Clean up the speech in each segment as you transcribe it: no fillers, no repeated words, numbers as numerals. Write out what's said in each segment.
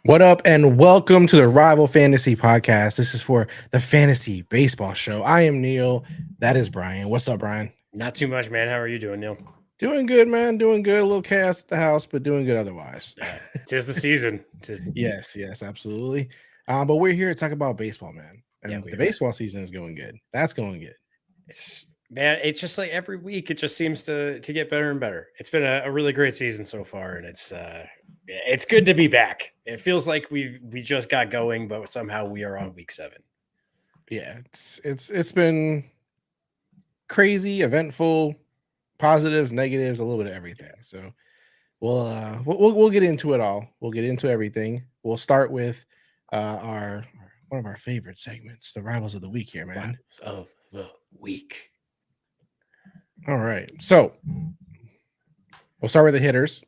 What up, and welcome to the Rival Fantasy Podcast. This is for the Fantasy Baseball Show. I am Neil. That is Brian. What's up, Brian? Not too much, man. How are you doing, Neil? Doing good, man. Doing good. A little chaos at the house, but doing good otherwise. Yeah, tis the season. Yes, absolutely. But we're here to talk about baseball, man. And Yeah, the baseball season is going good. That's going good. It's just like every week, it just seems to get better and better. It's been a really great season so far, and it's good to be back. It feels like we just got going, but somehow we are on week 7. Yeah, it's been crazy, eventful, positives, negatives, a little bit of everything. So we'll get into it all. We'll get into everything. We'll start with one of our favorite segments, the Rivals of the Week here, man. Rivals of the Week. All right. So we'll start with the hitters.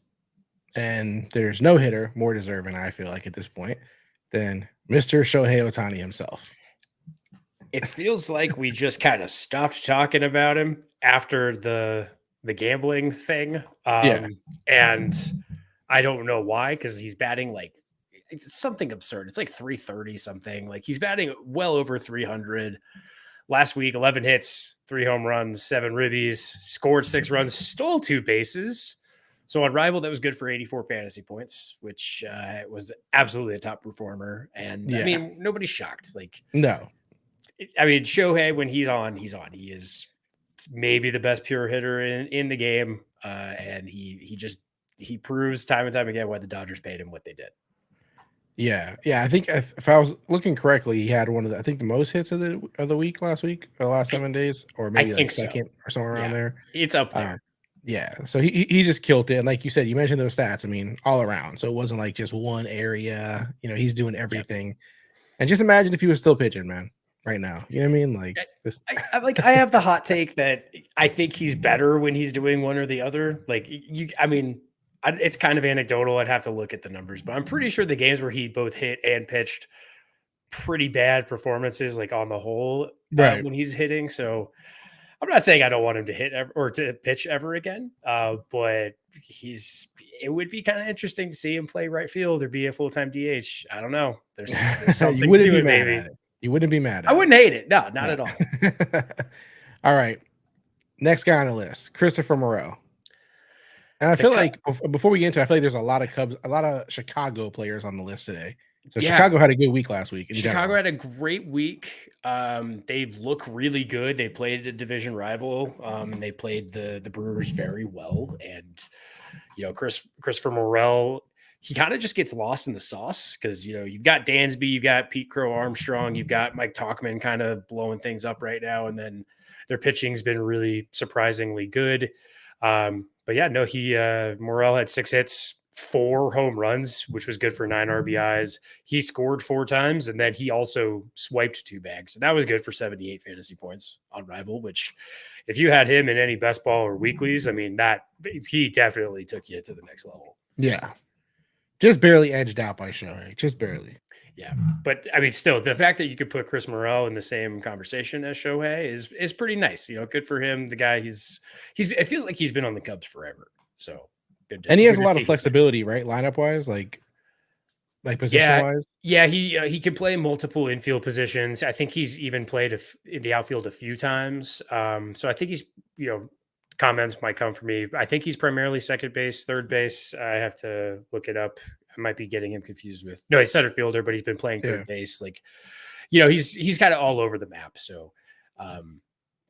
And there's no hitter more deserving, I feel like, at this point, than Mr. Shohei Ohtani himself. It feels like we just kind of stopped talking about him after the gambling thing. And I don't know why, because he's batting like it's something absurd. It's like 330 something. Like he's batting well over 300. Last week, 11 hits, 3 home runs, 7 ribbies, scored 6 runs, stole 2 bases. So on Rival, that was good for 84 fantasy points, which was absolutely a top performer. And I mean, nobody's shocked. Like, no. I mean, Shohei, when he's on. He is maybe the best pure hitter in the game. And he proves time and time again why the Dodgers paid him what they did. Yeah. I think if I was looking correctly, he had one of the most hits of the week last week, or the last 7 days, or maybe like second or somewhere around there. It's up there. Yeah, so he just killed it. And like you said, you mentioned those stats. I mean, all around. So it wasn't like just one area. You know, he's doing everything. Yep. And just imagine if he was still pitching, man, right now. You know what I mean? Like this. I have the hot take that I think he's better when he's doing one or the other. Like it's kind of anecdotal. I'd have to look at the numbers, but I'm pretty sure the games where he both hit and pitched pretty bad performances, like on the whole, when he's hitting. So I'm not saying I don't want him to hit or to pitch ever again, but it would be kind of interesting to see him play right field or be a full-time DH. I don't know. There's something you wouldn't to be it, mad maybe. at it. You wouldn't be mad at I wouldn't hate it. No, not at all. All right. Next guy on the list, Christopher Morel. And I feel like before we get into it, I feel like there's a lot of Chicago players on the list today. So Chicago had a good week last week. Chicago had a great week. They look really good. They played a division rival. They played the Brewers very well. And, Christopher Morel, he kind of just gets lost in the sauce because, you've got Dansby, you've got Pete Crow Armstrong, you've got Mike Tauchman kind of blowing things up right now. And then their pitching's been really surprisingly good. But yeah, no, Morel had 6 hits, 4 home runs, which was good for 9 RBIs. He scored 4 times, and then he also swiped 2 bags. So that was good for 78 fantasy points on Rival, which if you had him in any best ball or weeklies, I mean, he definitely took you to the next level. Yeah. Just barely edged out by Shohei. Just barely. Yeah. But I mean, still, the fact that you could put Chris Morel in the same conversation as Shohei is pretty nice. Good for him. The guy, it feels like he's been on the Cubs forever. So good. And he has a lot of flexibility, right? Lineup wise, like position wise. Yeah. He can play multiple infield positions. I think he's even played in the outfield a few times. So I think he's, comments might come from me. I think he's primarily second base, third base. I have to look it up. I might be getting him confused with. No, he's center fielder, but he's been playing third base. Like, he's kind of all over the map. So,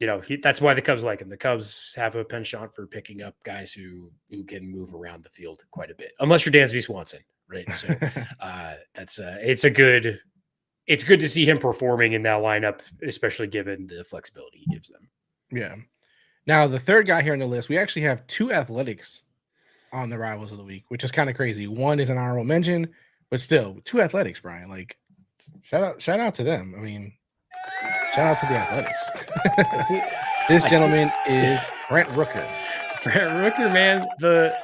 that's why the Cubs like him. The Cubs have a penchant for picking up guys who can move around the field quite a bit, unless you're Dansby Swanson, right? So, it's good to see him performing in that lineup, especially given the flexibility he gives them. Yeah. Now, the third guy here on the list, we actually have 2 Athletics on the Rivals of the Week, which is kind of crazy. One is an honorable mention, but still 2 Athletics, Brian. Like, shout out to them. I mean, shout out to the Athletics. This gentleman is Brent Rooker. Brent Rooker, man, the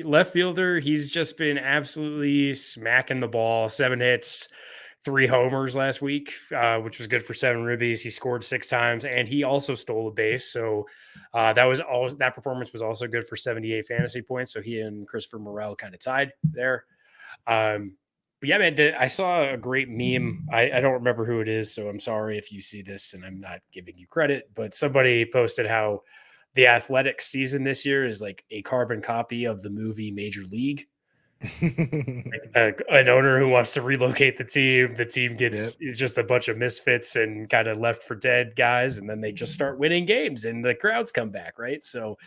left fielder, he's just been absolutely smacking the ball. 7 hits, 3 homers last week, which was good for 7 ribbies. He scored 6 times, and he also stole a base. So that performance was also good for 78 fantasy points. So he and Christopher Morel kind of tied there. But yeah, man, I saw a great meme. I don't remember who it is, so I'm sorry if you see this and I'm not giving you credit, but somebody posted how the Athletics season this year is like a carbon copy of the movie Major League. An owner who wants to relocate the team gets is just a bunch of misfits and kind of left for dead guys, and then they just start winning games and the crowds come back, right? So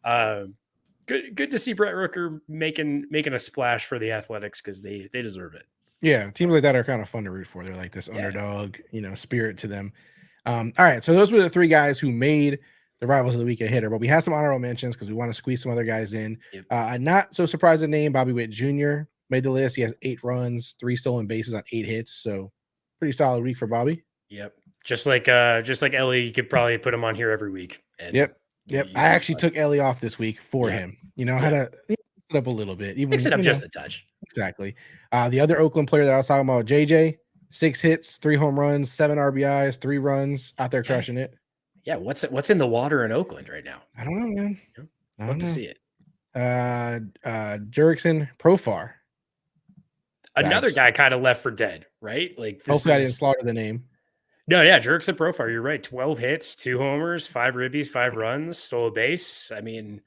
good to see Brent Rooker making a splash for the Athletics because they deserve it. Yeah, teams like that are kind of fun to root for. They're like this underdog, spirit to them. All right, so those were the three guys who made the Rivals of the Week a hitter, but we have some honorable mentions because we want to squeeze some other guys in. Yep. Not so surprising name, Bobby Witt Jr. made the list. He has 8 runs, 3 stolen bases on 8 hits, so pretty solid week for Bobby. Yep, just like Ellie, you could probably put him on here every week. And yep. I actually took Ellie off this week for him. I had to mix it up a little bit, even mix it up just a touch. Exactly. The other Oakland player that I was talking about, JJ, 6 hits, 3 home runs, 7 RBIs, 3 runs, out there crushing it. Yeah, what's in the water in Oakland right now? I don't know, man. Love to see it. Jurickson, Profar. Another guy kind of left for dead, right? Like, hopefully I didn't slaughter the name. No, yeah, Jurickson Profar, you're right. 12 hits, 2 homers, 5 ribbies, 5 runs, stole a base. I mean,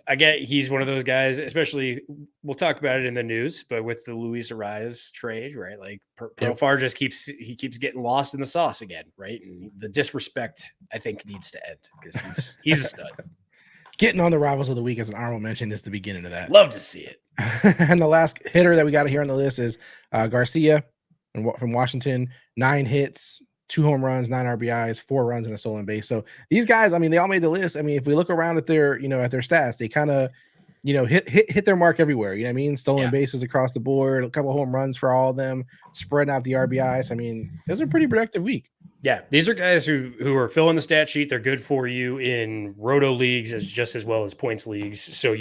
I get he's one of those guys, especially we'll talk about it in the news, but with the Luis Arraez trade, right? Like Profar just keeps getting lost in the sauce again, right? And the disrespect I think needs to end because he's a stud. Getting on the Rivals of the Week as an honorable mention is the beginning of that. Love to see it. And the last hitter that we got here on the list is Garcia from Washington. 9 hits, 2 home runs, 9 RBIs, 4 runs, and a stolen base. So these guys, I mean, they all made the list. I mean, if we look around at their, at their stats, they kind of, hit their mark everywhere. You know what I mean? Stolen bases across the board, a couple of home runs for all of them, spreading out the RBIs. I mean, it was a pretty productive week. Yeah, these are guys who are filling the stat sheet. They're good for you in roto leagues just as well as points leagues. So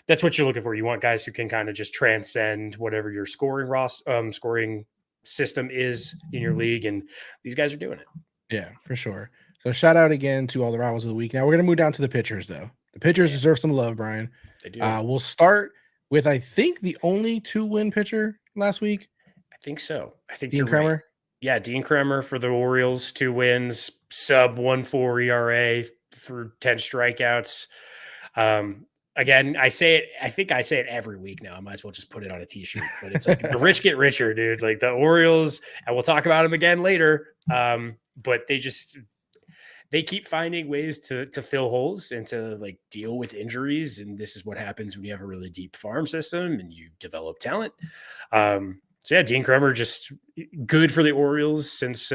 that's what you're looking for. You want guys who can kind of just transcend whatever your scoring system is in your league, and these guys are doing it. Yeah, for sure. So shout out again to all the Rivals of the Week. Now we're gonna move down to the pitchers, though. The pitchers deserve some love, Brian. They do. We'll start with I think the only 2-win pitcher last week. I think so. I think Dean Kremer. Right. Yeah, Dean Kremer for the Orioles, 2 wins, sub 1.4 ERA through 10 strikeouts. Again, I think I say it every week now. I might as well just put it on a t-shirt, but it's like the rich get richer, dude. Like the Orioles, and we'll talk about them again later. But they keep finding ways to fill holes and to like deal with injuries. And this is what happens when you have a really deep farm system and you develop talent. So yeah, Dean Kremer just good for the Orioles since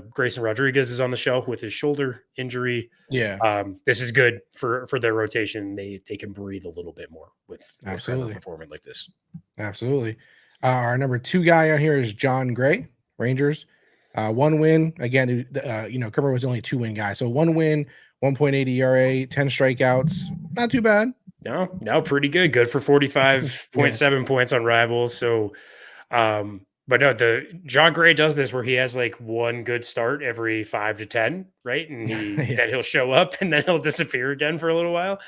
Grayson Rodriguez is on the shelf with his shoulder injury. Yeah, this is good for their rotation. They can breathe a little bit more with Kremer performing like this. Absolutely. Our number 2 guy on here is John Gray, Rangers. 1 win again. Kremer was the only 2-win guy, so 1 win, 1.8 ERA, 10 strikeouts. Not too bad. No, pretty good. Good for 45.7 points on Rivals. So. But no, the John Gray does this where he has like 1 good start every 5 to 10, right? And then he'll show up and then he'll disappear again for a little while.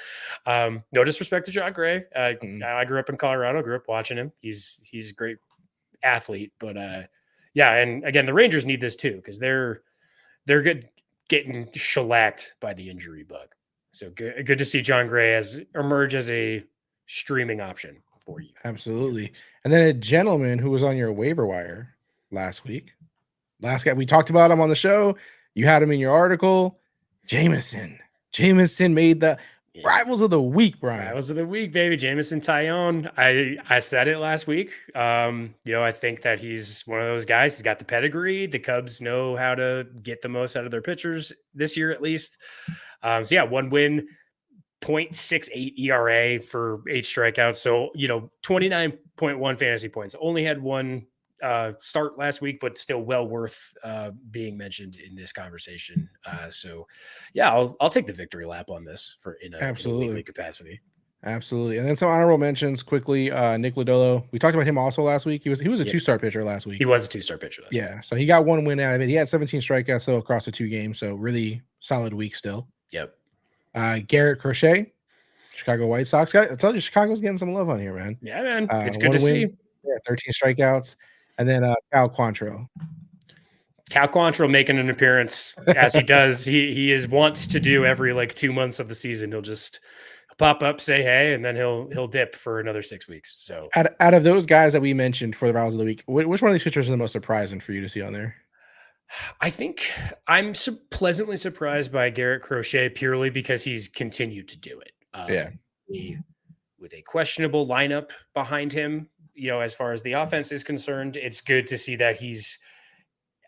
No disrespect to John Gray. I grew up in Colorado, grew up watching him. He's a great athlete, but yeah. And again, the Rangers need this too, because they're good getting shellacked by the injury bug. So good to see John Gray emerge as a streaming option for you. Absolutely. And then a gentleman who was on your waiver wire last week. Last guy, we talked about him on the show. You had him in your article. Jameson. Jameson made the Rivals of the Week, Brian. Rivals of the Week, baby. Jameson Taillon. I said it last week. I think that he's one of those guys. He's got the pedigree. The Cubs know how to get the most out of their pitchers this year, at least. 1 win. 0.68 ERA for 8 strikeouts. So, 29.1 fantasy points. Only had 1 start last week, but still well worth being mentioned in this conversation. I'll take the victory lap on this in a weekly capacity. Absolutely. And then some honorable mentions quickly. Nick Lodolo. We talked about him also last week. He was a 2-star pitcher last week. He was a 2-star pitcher. So he got 1 win out of it. He had 17 strikeouts though across the 2 games. So really solid week still. Yep. Garrett, Crochet, Chicago White Sox. I told you Chicago's getting some love on here, man. Yeah, man. It's good to see. Yeah, 13 strikeouts. And then Quantrill. Cal Quantrill making an appearance as he does. He is wants to do every like 2 months of the season. He'll just pop up, say hey, and then he'll dip for another 6 weeks. So Out of those guys that we mentioned for the Rivals of the Week, which one of these pitchers is the most surprising for you to see on there? I think I'm pleasantly surprised by Garrett Crochet purely because he's continued to do it. Yeah. With a questionable lineup behind him, as far as the offense is concerned, it's good to see that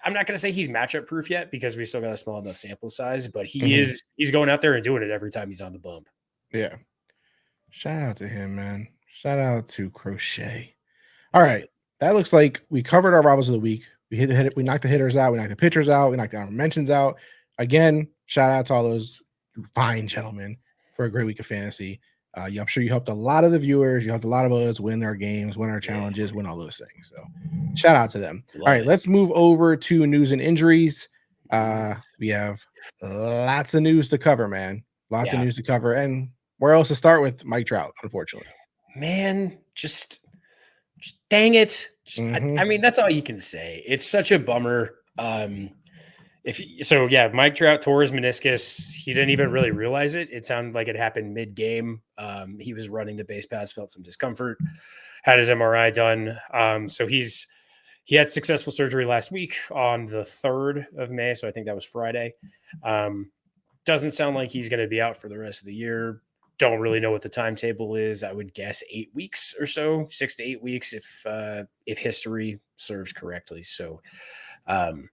I'm not going to say he's matchup proof yet because we still got a small enough sample size, but he's going out there and doing it every time he's on the bump. Yeah. Shout out to him, man. Shout out to Crochet. All right. That looks like we covered our Rivals of the Week. We knocked the hitters out. We knocked the pitchers out. We knocked the honorable mentions out. Again, shout out to all those fine gentlemen for a great week of fantasy. I'm sure you helped a lot of the viewers. You helped a lot of us win our games, win our challenges, win all those things. So shout out to them. All right, let's move over to news and injuries. We have lots of news to cover, man. Lots of news to cover. And where else to start with Mike Trout, unfortunately. Man, just dang it. I mean, that's all you can say. It's such a bummer. Mike Trout tore his meniscus. He didn't even really realize it. It sounded like it happened mid-game. He was running the base paths, felt some discomfort, had his MRI done. So he had successful surgery last week on the 3rd of May. So I think that was Friday. Doesn't sound like he's going to be out for the rest of the year. Don't really know what the timetable is. I would guess 8 weeks or so, 6 to 8 weeks if history serves correctly. So, and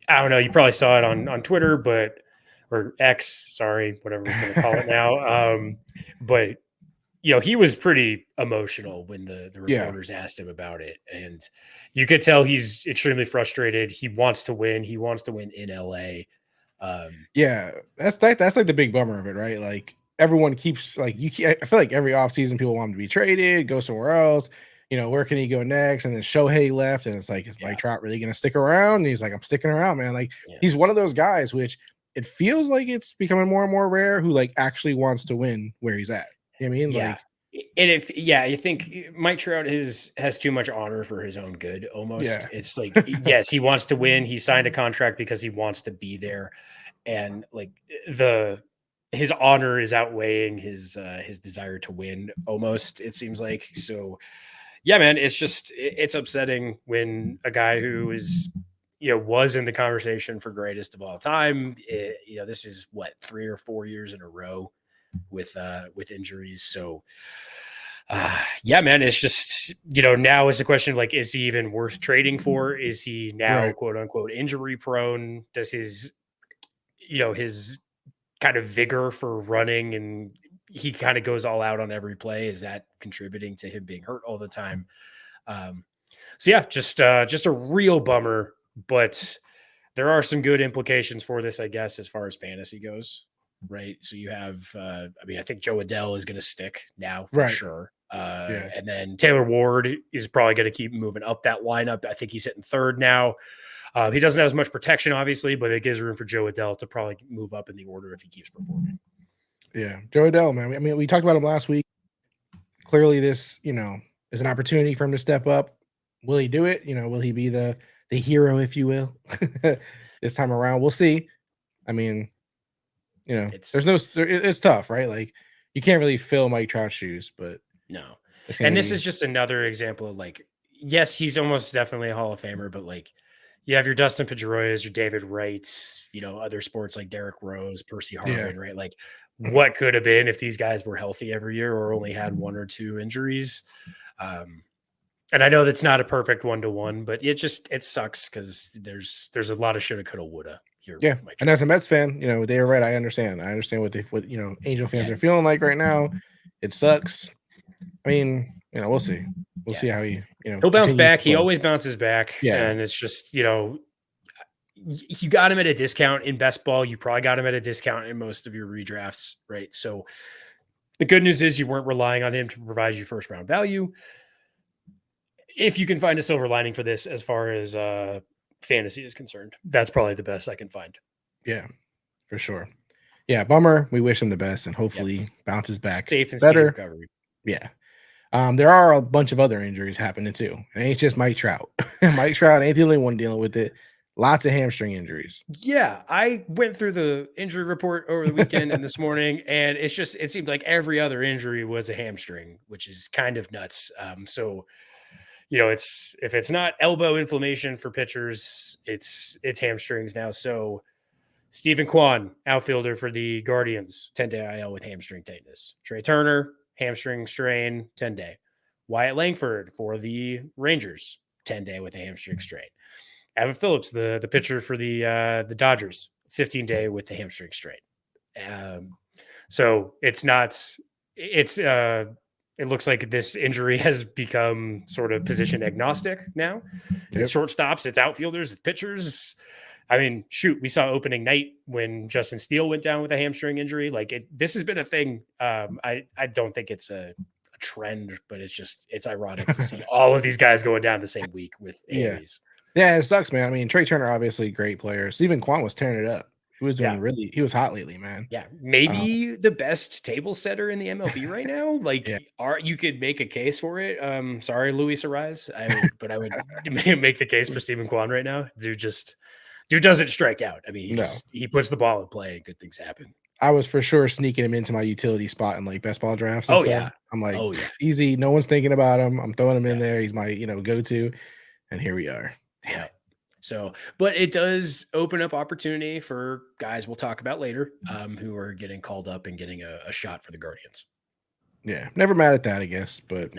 I don't know, you probably saw it on Twitter, or X, sorry, whatever we're going to call it now. But he was pretty emotional when the reporters asked him about it, and you could tell he's extremely frustrated. He wants to win. He wants to win in LA. That's like the big bummer of it, right? Like everyone keeps I feel like every offseason people want him to be traded, go somewhere else. Where can he go next? And then Shohei left, and it's like, is Mike Trout really going to stick around? And he's like, I'm sticking around, man. Like he's one of those guys, which it feels like it's becoming more and more rare, who like actually wants to win where he's at. You know what I mean? Yeah. I think Mike Trout has too much honor for his own good. Almost, it's like yes, he wants to win. He signed a contract because he wants to be there, and like his honor is outweighing his desire to win. Almost, it seems like so. Yeah, man, it's upsetting when a guy who is, was in the conversation for greatest of all time. This is 3 or 4 years in a row with injuries. So, man, it's just, now it's a question of like, is he even worth trading for? Is he now quote unquote injury prone? Does his kind of vigor for running and he kind of goes all out on every play, is that contributing to him being hurt all the time? Just a real bummer, but there are some good implications for this, I guess, as far as fantasy goes. Right. So you have, I think Joe Adell is going to stick now for sure. And then Taylor Ward is probably going to keep moving up that lineup. I think he's hitting 3rd now. He doesn't have as much protection, obviously, but it gives room for Joe Adell to probably move up in the order if he keeps performing. Yeah, Joe Adell, man. I mean, we talked about him last week. Clearly, this, is an opportunity for him to step up. Will he do it? Will he be the hero, if you will, this time around? We'll see. I mean, it's tough, right? Like, you can't really fill Mike Trout's shoes, but no. And this is just another example of like, yes, he's almost definitely a Hall of Famer, but like, you have your Dustin Pedroias, your David Wrights, other sports like Derrick Rose, Percy Harvin, right? Like, what could have been if these guys were healthy every year or only had 1 or 2 injuries. And I know that's not a perfect 1-to-1, but it sucks because there's a lot of shoulda, coulda, woulda here. Yeah. And as a Mets fan, they are right. I understand what Angel fans are feeling like right now. It sucks. I mean, we'll see. We'll see how he'll bounce back. He always bounces back. Yeah. And it's just, you got him at a discount in best ball. You probably got him at a discount in most of your redrafts, right? So the good news is you weren't relying on him to provide you 1st round value. If you can find a silver lining for this, as far as fantasy is concerned, that's probably the best I can find. Yeah, for sure. Yeah, bummer. We wish him the best and hopefully bounces back safe and better. Recovery. Yeah. There are a bunch of other injuries happening too. It ain't just Mike Trout. Mike Trout ain't the only one dealing with it. Lots of hamstring injuries. Yeah, I went through the injury report over the weekend and this morning, and it seemed like every other injury was a hamstring, which is kind of nuts. So if it's not elbow inflammation for pitchers, it's hamstrings now. So Stephen Kwan, outfielder for the Guardians, 10-day IL with hamstring tightness. Trey Turner, hamstring strain, 10-day. Wyatt Langford for the Rangers, 10-day with a hamstring strain. Evan Phillips, the pitcher for the Dodgers, 15-day with the hamstring strain. So it looks like this injury has become sort of position agnostic now. Yep. It's shortstops, it's outfielders, it's pitchers. I mean, shoot, we saw opening night when Justin Steele went down with a hamstring injury. This has been a thing. I don't think it's a trend, but it's ironic to see all of these guys going down the same week with injuries. Yeah, it sucks, man. I mean, Trey Turner, obviously a great player. Stephen Kwan was tearing it up. He was doing he was hot lately, man. Yeah, maybe the best table setter in the MLB right now. You could make a case for it. Sorry, Luis Arraez, but I would make the case for Stephen Kwan right now. Dude doesn't strike out. I mean, he puts the ball in play and good things happen. I was for sure sneaking him into my utility spot in like best ball drafts. I'm like, easy. No one's thinking about him. I'm throwing him in there. He's my go-to, and here we are. Damn it. So, but it does open up opportunity for guys we'll talk about later, who are getting called up and getting a shot for the Guardians. Yeah, never mad at that, I guess, but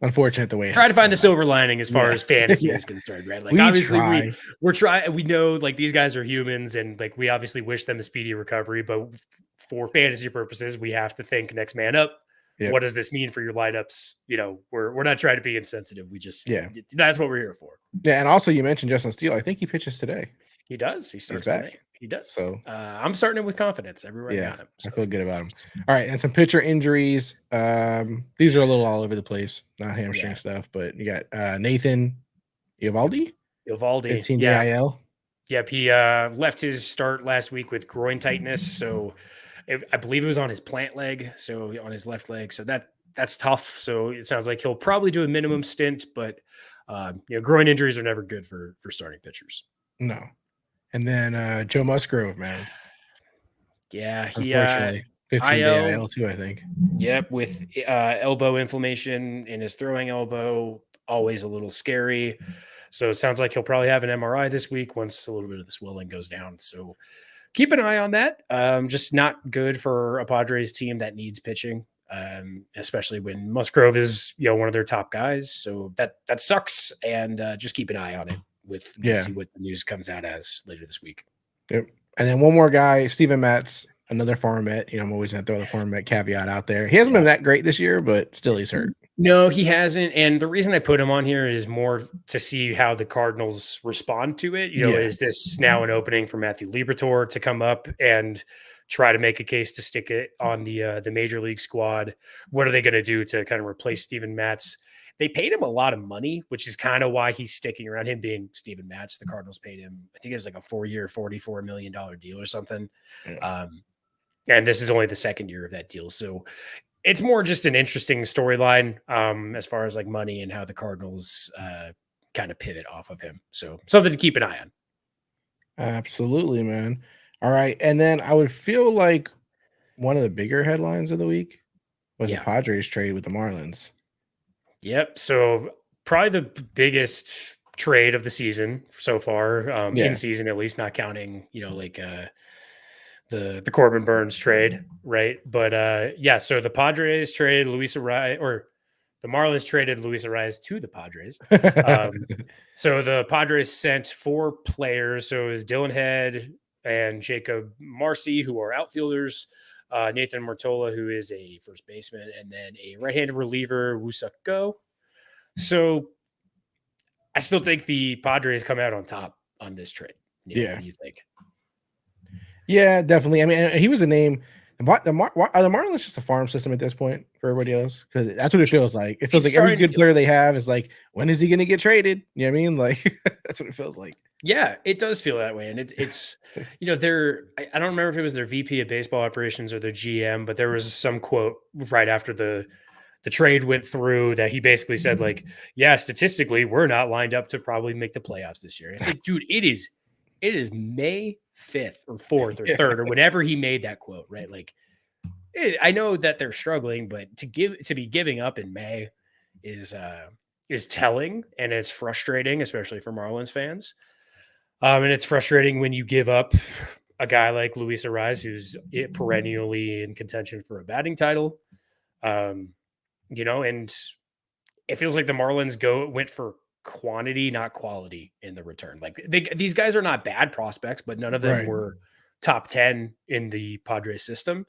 unfortunate the way. Try to find the silver lining as far as fantasy is concerned, right? Like obviously we're trying. We know like these guys are humans, and like we obviously wish them a speedy recovery, but for fantasy purposes, we have to think next man up. Yep. What does this mean for your lineups? We're not trying to be insensitive. We just that's what we're here for. Yeah, and also you mentioned Justin Steele. I think he pitches today. He does. He starts today. He does. So I'm starting him with confidence everywhere. Yeah, I feel good about him. All right, and some pitcher injuries. These are a little all over the place, not hamstring stuff, but you got Nathan Eovaldi, 15-day IL. Yep, he left his start last week with groin tightness, so I believe it was on his plant leg, so on his left leg. So that's tough. So it sounds like he'll probably do a minimum stint, but groin injuries are never good for starting pitchers. No. And then Joe Musgrove, man. Yeah, he unfortunately 15-day IL too, I think. Yep, with elbow inflammation in his throwing elbow, always a little scary. So it sounds like he'll probably have an MRI this week once a little bit of the swelling goes down. So keep an eye on that. Just not good for a Padres team that needs pitching, especially when Musgrove is one of their top guys. So that sucks, and just keep an eye on it. See what the news comes out as later this week. Yep. And then one more guy, Steven Matz, another farm Met. I'm always going to throw the farm Met caveat out there. He hasn't been that great this year, but still he's hurt. No, he hasn't. And the reason I put him on here is more to see how the Cardinals respond to it. Is this now an opening for Matthew Liberatore to come up and try to make a case to stick it on the major league squad? What are they going to do to kind of replace Steven Matz? They paid him a lot of money, which is kind of why he's sticking around. Him being Steven Matz, the Cardinals paid him, I think it's like a 4-year, $44 million deal or something. Yeah. And this is only the second year of that deal. So it's more just an interesting storyline as far as like money and how the Cardinals kind of pivot off of him. So something to keep an eye on. Absolutely, man. All right. And then I would feel like one of the bigger headlines of the week was the Padres trade with the Marlins. Yep. So probably the biggest trade of the season so far, in season at least, not counting, the Corbin Burns trade, right? But so the Padres traded Luis Arraez, or the Marlins traded Luis Arraez to the Padres. So the Padres sent 4 players. So it was Dylan Head and Jacob Marcy, who are outfielders, Nathan Martola, who is a first baseman, and then a right-handed reliever, Woo-Suk Go. So I still think the Padres come out on top on this trade. What do you think? Yeah, definitely. I mean, he was a name. Are the Marlins just a farm system at this point for everybody else? Because that's what it feels like. It feels like every good player they have is like, when is he going to get traded? You know what I mean? Like, that's what it feels like. Yeah, it does feel that way. And it's I don't remember if it was their VP of baseball operations or their GM, but there was some quote right after the the trade went through that he basically said like, yeah, statistically, we're not lined up to probably make the playoffs this year. It's like, dude, it is May 5th or 4th or 3rd or whenever he made that quote, right? Like, I know that they're struggling, but to be giving up in May is telling, and it's frustrating, especially for Marlins fans. And it's frustrating when you give up a guy like Luis Arraez, who's perennially in contention for a batting title. And it feels like the Marlins went for quantity, not quality in the return. Like these guys are not bad prospects, but none of them were top 10 in the Padres system.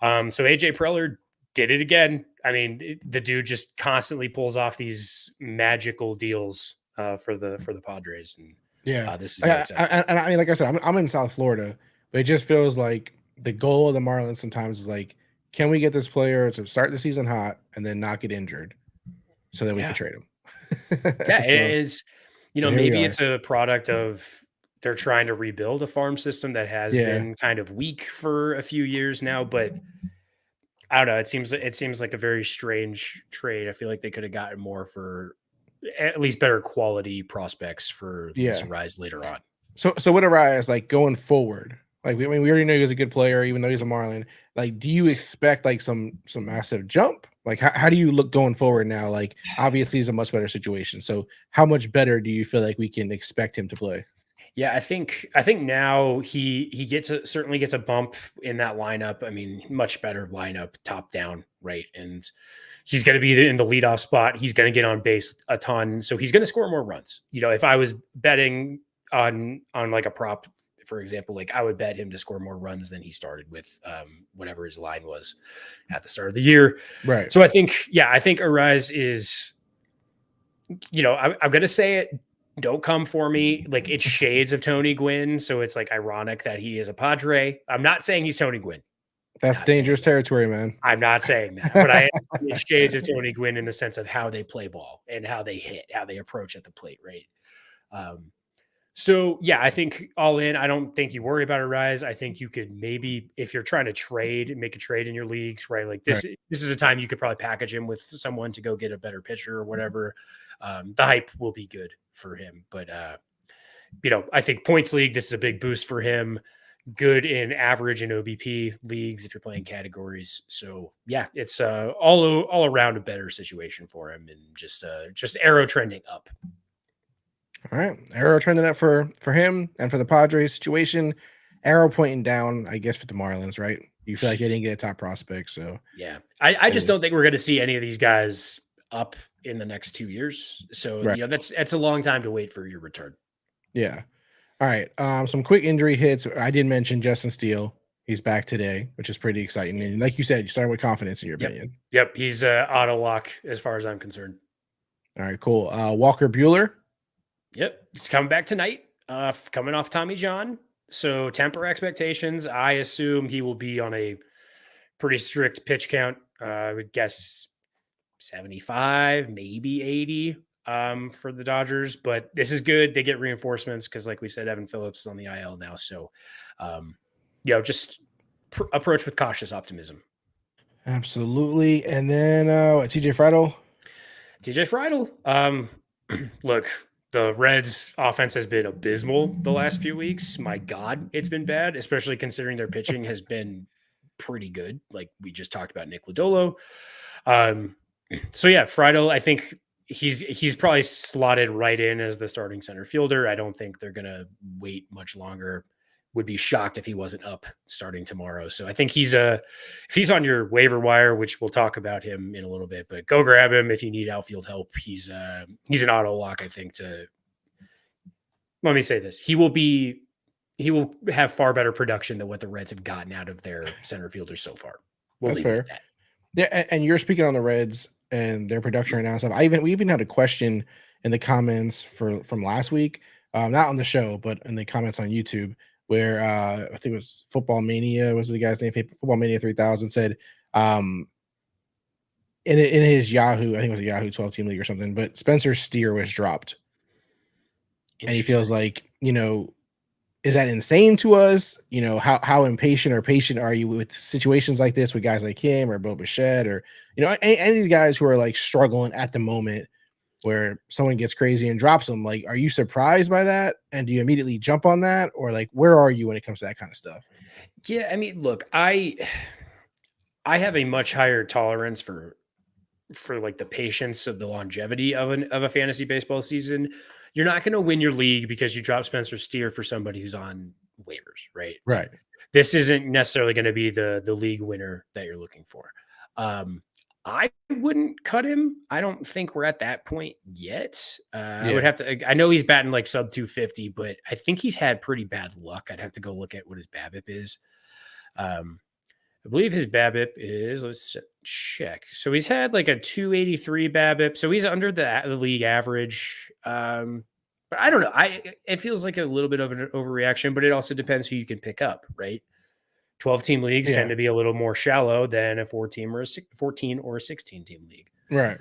So AJ Preller did it again. I mean, the dude just constantly pulls off these magical deals for the Padres. And this is I mean, like I said, I'm in South Florida, but it just feels like the goal of the Marlins sometimes is like, can we get this player to start the season hot and then not get injured, so then we can trade him? It is. Maybe it's a product of they're trying to rebuild a farm system that has been kind of weak for a few years now, but I don't know. It seems like a very strange trade. I feel like they could have gotten more for at least better quality prospects for Luis Arraez later on. So with Arraez, like going forward, like we already know he was a good player, even though he's a Marlin. Like, do you expect like some massive jump? Like, how do you look going forward now? Like, obviously, he's a much better situation. So, how much better do you feel like we can expect him to play? Yeah, I think now he certainly gets a bump in that lineup. I mean, much better lineup, top down, right? And he's going to be in the leadoff spot. He's going to get on base a ton, so he's going to score more runs. If I was betting on like a prop, for example, like I would bet him to score more runs than he started with, whatever his line was at the start of the year. Right. So I think Arraez is, I'm going to say it. Don't come for me. Like, it's shades of Tony Gwynn. So it's like ironic that he is a Padre. I'm not saying he's Tony Gwynn. That's dangerous territory, man. I'm not saying that, but it's shades of Tony Gwynn in the sense of how they play ball and how they hit, how they approach at the plate. Right. So yeah, I think all in, I don't think you worry about Arraez. I think you could maybe, if you're trying to make a trade in your leagues, right? Like this is a time you could probably package him with someone to go get a better pitcher or whatever. The hype will be good for him, but I think points league, this is a big boost for him. Good in average and OBP leagues if you're playing categories. So yeah, it's all around a better situation for him, and just arrow trending up. All right, arrow trending up for him and for the Padres situation. Arrow pointing down, I guess, for the Marlins, right? You feel like they didn't get a top prospect, so yeah. I just don't think we're going to see any of these guys up in the next 2 years. So that's a long time to wait for your return. Yeah. All right. Some quick injury hits. I did mention Justin Steele. He's back today, which is pretty exciting. And like you said, you're starting with confidence in your opinion. Yep. He's auto lock as far as I'm concerned. All right, cool. Walker Buehler. Yep. He's coming back tonight, coming off Tommy John. So temper expectations. I assume he will be on a pretty strict pitch count. I would guess 75, maybe 80 for the Dodgers, but this is good. They get reinforcements because, like we said, Evan Phillips is on the IL now. So, just approach with cautious optimism. Absolutely. And then TJ Friedl. Look, the Reds offense has been abysmal the last few weeks. My God, it's been bad, especially considering their pitching has been pretty good. Like we just talked about Nick Lodolo. So yeah, Friedl, I think he's probably slotted right in as the starting center fielder. I don't think they're going to wait much longer. Would be shocked if he wasn't up starting tomorrow. So I think if he's on your waiver wire, which we'll talk about him in a little bit, but go grab him if you need outfield help. He's an auto lock, I think. Let me say this. He will have far better production than what the Reds have gotten out of their center fielders so far. That's fair. Yeah, and you're speaking on the Reds and their production right now and stuff. We even had a question in the comments from last week, not on the show, but in the comments on YouTube, where I think it was Football Mania was the guy's name. Football Mania 3000 said in his Yahoo, I think it was a Yahoo 12 team league or something, but Spencer Steer was dropped, and he feels like is that insane to us? You know, how impatient or patient are you with situations like this with guys like him or Bo Bichette or, you know, any of these guys who are like struggling at the moment where someone gets crazy and drops them? Like, are you surprised by that? And do you immediately jump on that? Or like, where are you when it comes to that kind of stuff? Yeah, I mean, look, I have a much higher tolerance for like the patience of the longevity of a fantasy baseball season. You're not going to win your league because you drop Spencer Steer for somebody who's on waivers, right? Right. This isn't necessarily going to be the league winner that you're looking for. I wouldn't cut him. I don't think we're at that point yet. I would have to. I know he's batting like sub 250, but I think he's had pretty bad luck. I'd have to go look at what his BABIP is. I believe his BABIP is, let's check. So he's had like a 283 BABIP. So he's under the league average. But I don't know. It feels like a little bit of an overreaction, but it also depends who you can pick up, right? 12-team leagues tend to be a little more shallow than a 14 or a 16-team league. Right.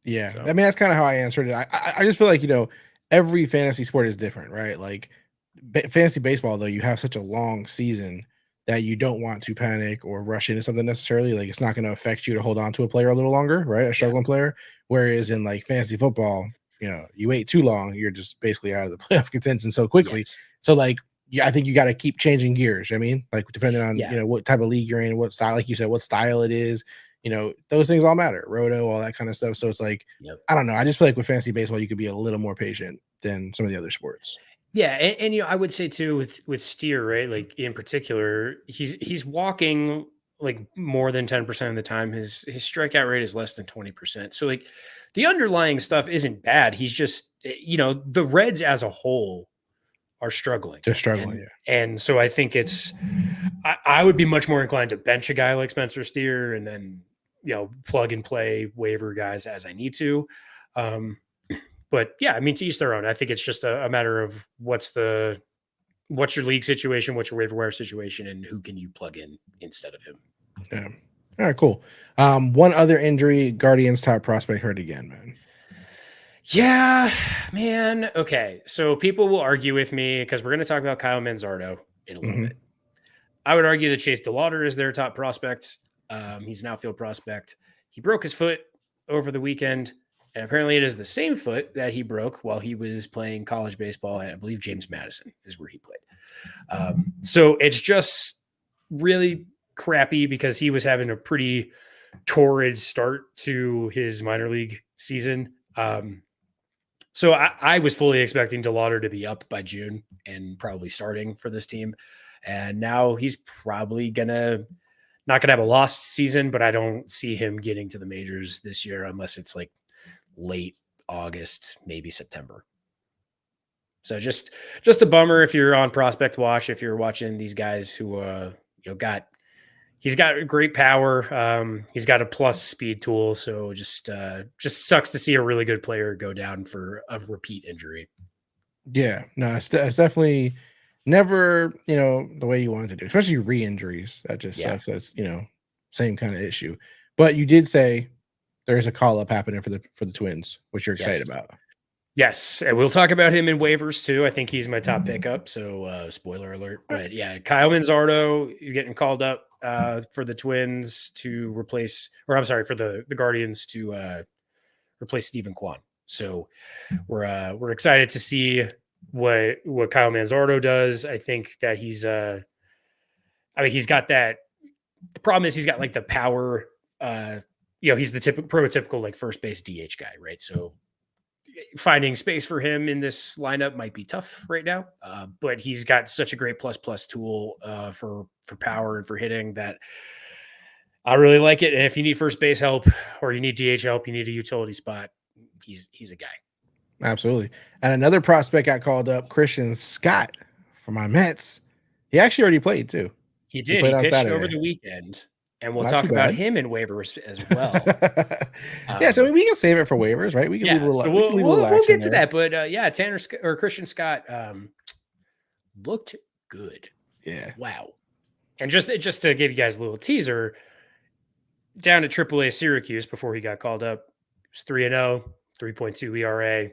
Yeah. So, I mean, that's kind of how I answered it. I just feel like, you know, every fantasy sport is different, right? Like fantasy baseball, though, you have such a long season that you don't want to panic or rush into something necessarily. Like it's not going to affect you to hold on to a player a little longer, right? A struggling player. Whereas in like fantasy football, you know, you wait too long, you're just basically out of the playoff contention so quickly. Yes. So like, yeah, I think you got to keep changing gears. I mean, like depending on, you know, what type of league you're in, what style, like you said, what style it is, you know, those things all matter. Roto, all that kind of stuff. So it's like, I don't know. I just feel like with fantasy baseball, you could be a little more patient than some of the other sports. Yeah, and you know, I would say too with Steer, right? Like in particular, he's walking like more than 10% of the time. His strikeout rate is less than 20%. So like the underlying stuff isn't bad. He's just, you know, the Reds as a whole are struggling. They're struggling, and so I think I would be much more inclined to bench a guy like Spencer Steer and then, you know, plug and play waiver guys as I need to. But yeah, I mean, to each their own. I think it's just a matter of what's your league situation, what's your waiver wire situation, and who can you plug in instead of him. Yeah. All right, cool. One other injury, Guardians top prospect hurt again, man. Yeah, man. Okay. So people will argue with me because we're going to talk about Kyle Manzardo in a little bit. I would argue that Chase DeLauder is their top prospect. He's an outfield prospect. He broke his foot over the weekend, and apparently it is the same foot that he broke while he was playing college baseball at, I believe, James Madison is where he played. So it's just really crappy because he was having a pretty torrid start to his minor league season. So I was fully expecting DeLauder to be up by June and probably starting for this team. And now he's probably not going to have a lost season, but I don't see him getting to the majors this year unless it's like late August, maybe September. So just a bummer if you're on Prospect Watch, if you're watching these guys who, he's got great power. He's got a plus speed tool. So just sucks to see a really good player go down for a repeat injury. Yeah, no, it's definitely never, you know, the way you wanted to do, especially re-injuries. That just sucks. That's, you know, same kind of issue. But you did say there's a call up happening for the Twins, which you're excited about. Yes, and we'll talk about him in waivers too. I think he's my top pickup. So spoiler alert. But yeah, Kyle Manzardo is getting called up for the Twins to replace, or I'm sorry, for the Guardians to replace Stephen Kwan. So we're excited to see what Kyle Manzardo does. I think that he's he's got that. The problem is he's got like the power. You know, he's the prototypical like first base DH guy, right? So finding space for him in this lineup might be tough right now, but he's got such a great plus tool for power and for hitting that I really like it. And if you need first base help or you need DH help, you need a utility spot, he's a guy. Absolutely. And another prospect got called up, Christian Scott from my Mets. He actually already played too. He did. He pitched over the weekend. And we'll talk about him in waivers as well. Yeah, so we can save it for waivers, right? We can leave a little. We'll get to that, but yeah, Christian Scott looked good. Yeah, wow. And just to give you guys a little teaser, down to AAA Syracuse before he got called up, it was 3-0, 3.2 ERA.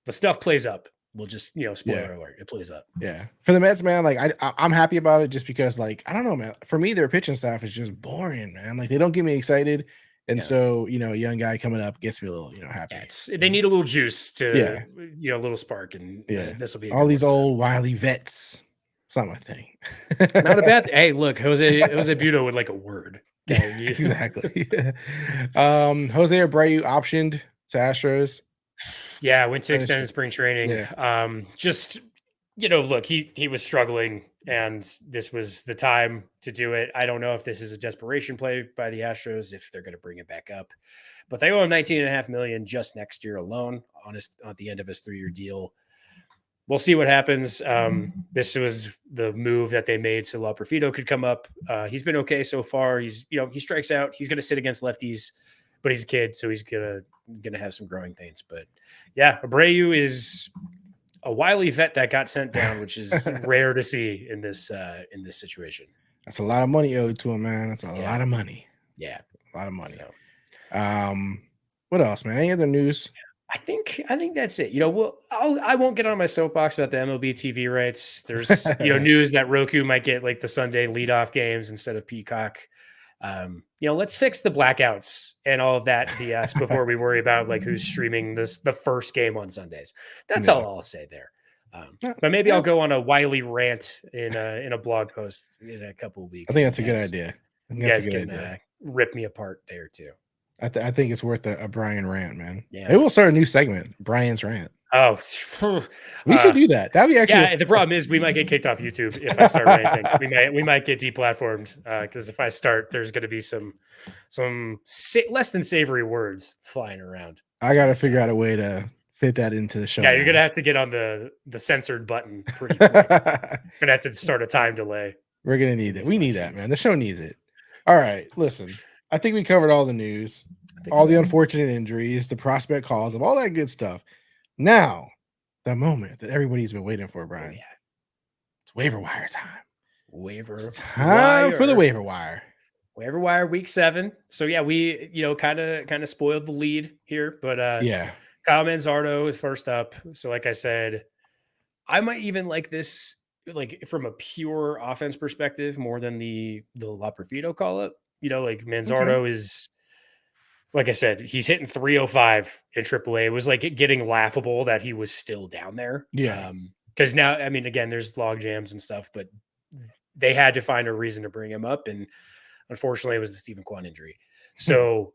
The stuff plays up. We'll just, spoiler alert, it plays up. Yeah. For the Mets, man, like I'm happy about it just because, like, I don't know, man. For me, their pitching staff is just boring, man. Like they don't get me excited. And so, a young guy coming up gets me a little, happy. Yeah, they need a little juice to, a little spark, and this will be all these old wily vets. It's not my thing. Not a bad thing. Hey, look, Jose Buto would like a word. Exactly. Jose Abreu optioned to Astros. Yeah, went to extended spring training. Yeah. Just, look, he was struggling, and this was the time to do it. I don't know if this is a desperation play by the Astros, if they're going to bring it back up, but they owe him $19.5 million just next year alone at the end of his 3-year deal. We'll see what happens. This was the move that they made so La Profito could come up. He's been okay so far. He's, he strikes out. He's going to sit against lefties, but he's a kid, so he's gonna have some growing pains. But yeah, Abreu is a wily vet that got sent down, which is rare to see in this situation. That's a lot of money owed to him, man. That's a lot of money. Yeah, a lot of money. So. What else, man? Any other news? I think that's it. I won't get on my soapbox about the MLB TV rights. There's news that Roku might get like the Sunday leadoff games instead of Peacock. Let's fix the blackouts and all of that BS before we worry about like who's streaming the first game on Sundays. That's all I'll say there. But maybe I'll go on a wily rant in a blog post in a couple of weeks. I think that's a good idea. You guys can rip me apart there too. I think it's worth a Brian rant, man. Yeah, maybe we'll start a new segment, Brian's rant. Oh, we should do that. That'd be actually. Yeah, the problem is we might get kicked off YouTube if I start ranting. We might get deplatformed because if I start, there's going to be some less than savory words flying around. I got to figure out a way to fit that into the show. Yeah, you're gonna have to get on the censored button pretty quick. Gonna have to start a time delay. We're gonna need it. We need that, man. The show needs it. All right, listen. I think we covered all the news, all the unfortunate injuries, the prospect calls, of all that good stuff. Now, the moment that everybody's been waiting for, Brian. Yeah. It's waiver wire time. It's time for the waiver wire. Waiver wire week 7. So yeah, we kind of spoiled the lead here, but Kyle Manzardo is first up. So like I said, I might even like this like from a pure offense perspective more than the La Profito call up. Like Manzardo is, like I said, he's hitting 305 in AAA. It was like getting laughable that he was still down there. Yeah. Because now, I mean, again, there's log jams and stuff, but they had to find a reason to bring him up. And unfortunately, it was the Stephen Kwan injury. So,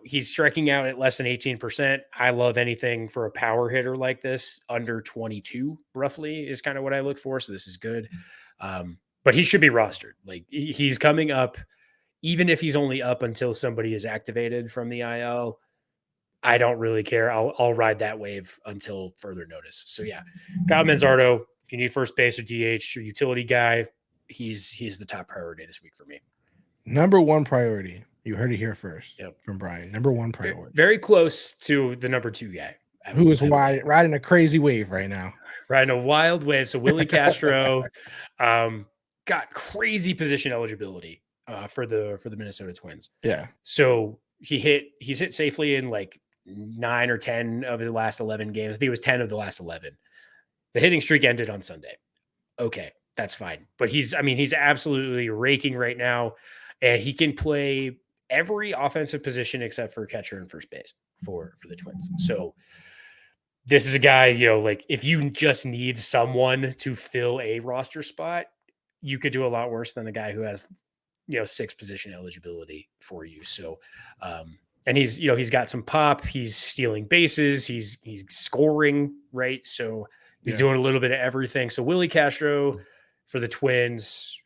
he's striking out at less than 18%. I love anything for a power hitter like this. Under 22, roughly, is kind of what I look for. So this is good. But he should be rostered. Like, he's coming up. Even if he's only up until somebody is activated from the IL, I don't really care. I'll ride that wave until further notice. So yeah, Kyle Manzardo, if you need first base or DH or utility guy, he's the top priority this week for me. Number one priority. You heard it here first from Brian. Number one priority. Very close to the number 2 guy. Who is riding a crazy wave right now. Riding a wild wave. So Willi Castro got crazy position eligibility. For the Minnesota Twins. Yeah. So he's hit safely in like 9 or 10 of the last 11 games. I think it was 10 of the last 11. The hitting streak ended on Sunday. Okay, that's fine. But he's absolutely raking right now, and he can play every offensive position except for catcher and first base for the Twins. So this is a guy, like if you just need someone to fill a roster spot, you could do a lot worse than the guy who has 6 position eligibility for you. So, and he's got some pop, he's stealing bases, he's scoring, right? So he's doing a little bit of everything. So Willi Castro for the Twins,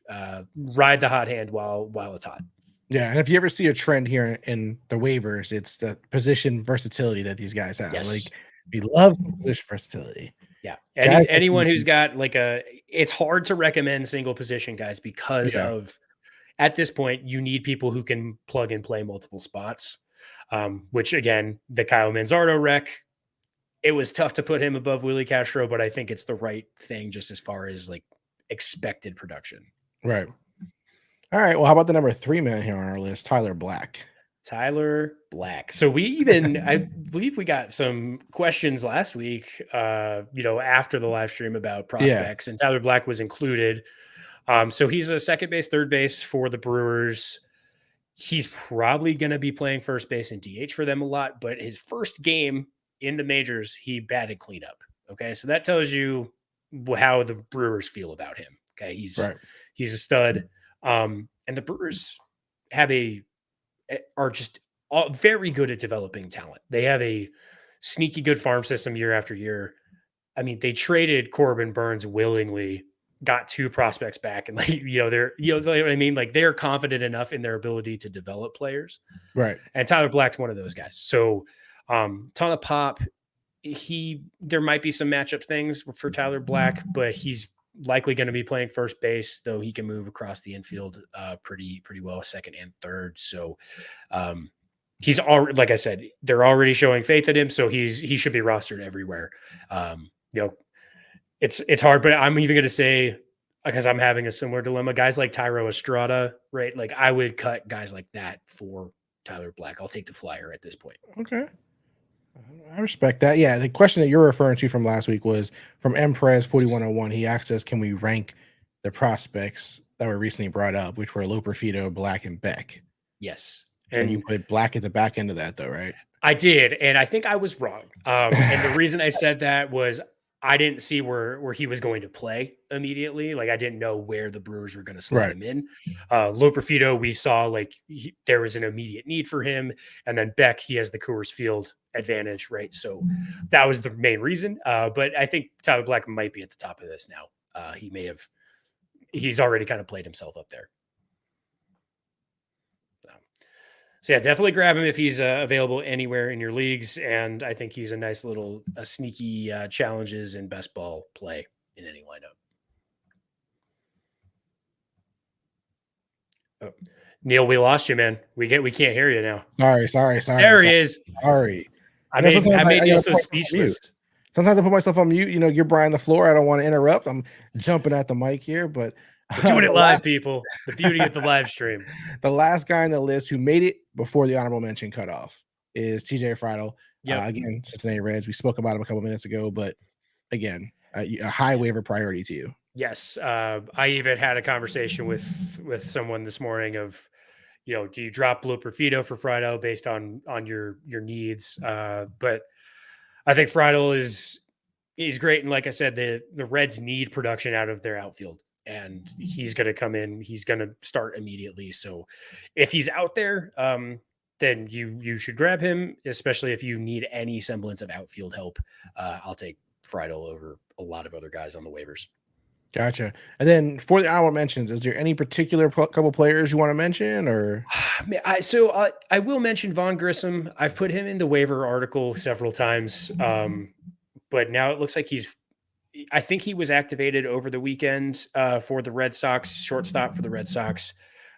ride the hot hand while it's hot. Yeah. And if you ever see a trend here in the waivers, it's the position versatility that these guys have. Yes. Like we love position versatility. Yeah. Anyone who's got it's hard to recommend single position guys because of, at this point, you need people who can plug and play multiple spots, which, again, the Kyle Manzardo rec, it was tough to put him above Willi Castro, but I think it's the right thing just as far as, like, expected production. Right. All right. Well, how about the number 3 man here on our list, Tyler Black? Tyler Black. So I believe we got some questions last week, after the live stream about prospects, and Tyler Black was included. So he's a second base, third base for the Brewers. He's probably going to be playing first base and DH for them a lot, but his first game in the majors, he batted cleanup. Okay. So that tells you how the Brewers feel about him. Okay. He's a stud. And the Brewers are just very good at developing talent. They have a sneaky good farm system year after year. I mean, they traded Corbin Burns willingly, got 2 prospects back, and they're what I mean? Like, they're confident enough in their ability to develop players. Right. And Tyler Black's one of those guys. So ton of pop. There might be some matchup things for Tyler Black, but he's likely going to be playing first base, though he can move across the infield pretty well, second and third. So he's already, like I said, they're already showing faith in him, so he should be rostered everywhere. It's hard, but I'm even going to say, because I'm having a similar dilemma, guys like Thairo Estrada, right? Like, I would cut guys like that for Tyler Black. I'll take the flyer at this point. Okay. I respect that. Yeah, the question that you're referring to from last week was from Empress 4101. He asked us, can we rank the prospects that were recently brought up, which were Loperfido, Black, and Beck? Yes. And you put Black at the back end of that, though, right? I did, and I think I was wrong. And the reason I said that was I didn't see where he was going to play immediately. Like, I didn't know where the Brewers were going to slot him in. Loperfido, we saw there was an immediate need for him, and then Beck, he has the Coors Field advantage, right? So that was the main reason. But I think Tyler Black might be at the top of this now. He's already kind of played himself up there. So yeah, definitely grab him if he's available anywhere in your leagues. And I think he's a nice little sneaky challenges and best ball play in any lineup. Oh, Neil, we lost you, man. We can't hear you now. Sorry. There he is. Sorry. I made Neil so speechless. Sometimes I put myself on mute. You're Brian the floor. I don't want to interrupt. I'm jumping at the mic here, but we're doing it live, people. The beauty of the live stream. The last guy on the list who made it before the honorable mention cutoff is TJ Friedl. Again, Cincinnati Reds. We spoke about him a couple minutes ago, but again, a high waiver priority to you. Yes. I even had a conversation with someone this morning of, do you drop Loperfido for Friedl based on your needs? But I think Friedl is great. And like I said, the Reds need production out of their outfield. And he's going to come in. He's going to start immediately. So if he's out there, then you should grab him, especially if you need any semblance of outfield help. I'll take Friedl over a lot of other guys on the waivers. Gotcha. And then for the honorable mentions, is there any particular couple players you want to mention, or? I will mention Vaughn Grissom. I've put him in the waiver article several times, but now it looks like I think he was activated over the weekend for the Red Sox, shortstop for the Red Sox.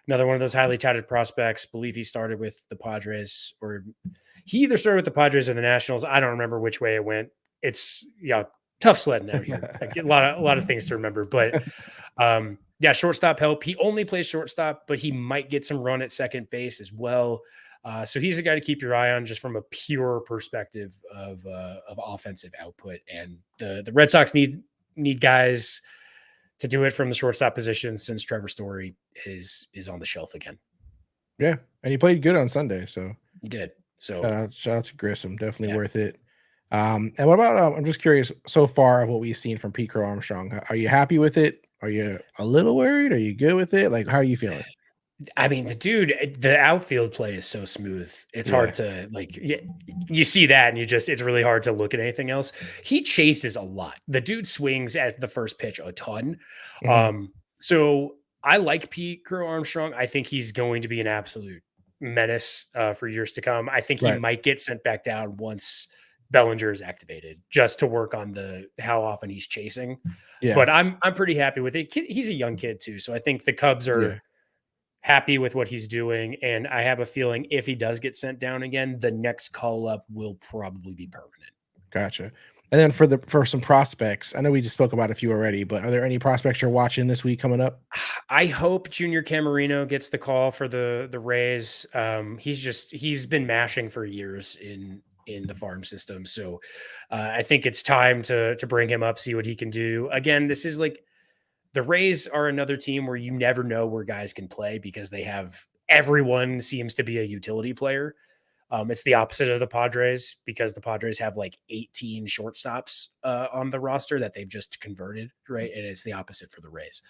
Another one of those highly touted prospects. Believe he started with the Padres, or he either started with the Padres or the Nationals. I don't remember which way it went. It's tough sledding out here. Like, a lot of things to remember, but shortstop help. He only plays shortstop, but he might get some run at second base as well. So he's a guy to keep your eye on, just from a pure perspective of offensive output. And the Red Sox need guys to do it from the shortstop position, since Trevor Story is on the shelf again. Yeah, and he played good on Sunday, so he did. So shout out to Grissom, definitely worth it. And what about? I'm just curious so far of what we've seen from Pete Crow Armstrong. Are you happy with it? Are you a little worried? Are you good with it? Like, how are you feeling? I mean, the outfield play is so smooth. It's hard to you see that, and it's really hard to look at anything else. He chases a lot. The dude swings at the first pitch a ton. Mm-hmm. So I like Pete Crow Armstrong. I think he's going to be an absolute menace for years to come. I think he might get sent back down once Bellinger is activated, just to work on how often he's chasing. Yeah. But I'm pretty happy with it. He's a young kid too, so I think the Cubs are happy with what he's doing, and I have a feeling if he does get sent down again, the next call up will probably be permanent. Gotcha. And then for some prospects, I know we just spoke about a few already, but are there any prospects you're watching this week coming up? I hope Junior Camerino gets the call for the Rays. He's been mashing for years in the farm system, so I think it's time to bring him up, see what he can do. Again, this is like the Rays are another team where you never know where guys can play because they have everyone seems to be a utility player. It's the opposite of the Padres because the Padres have like 18 shortstops on the roster that they've just converted, right? And it's the opposite for the Rays.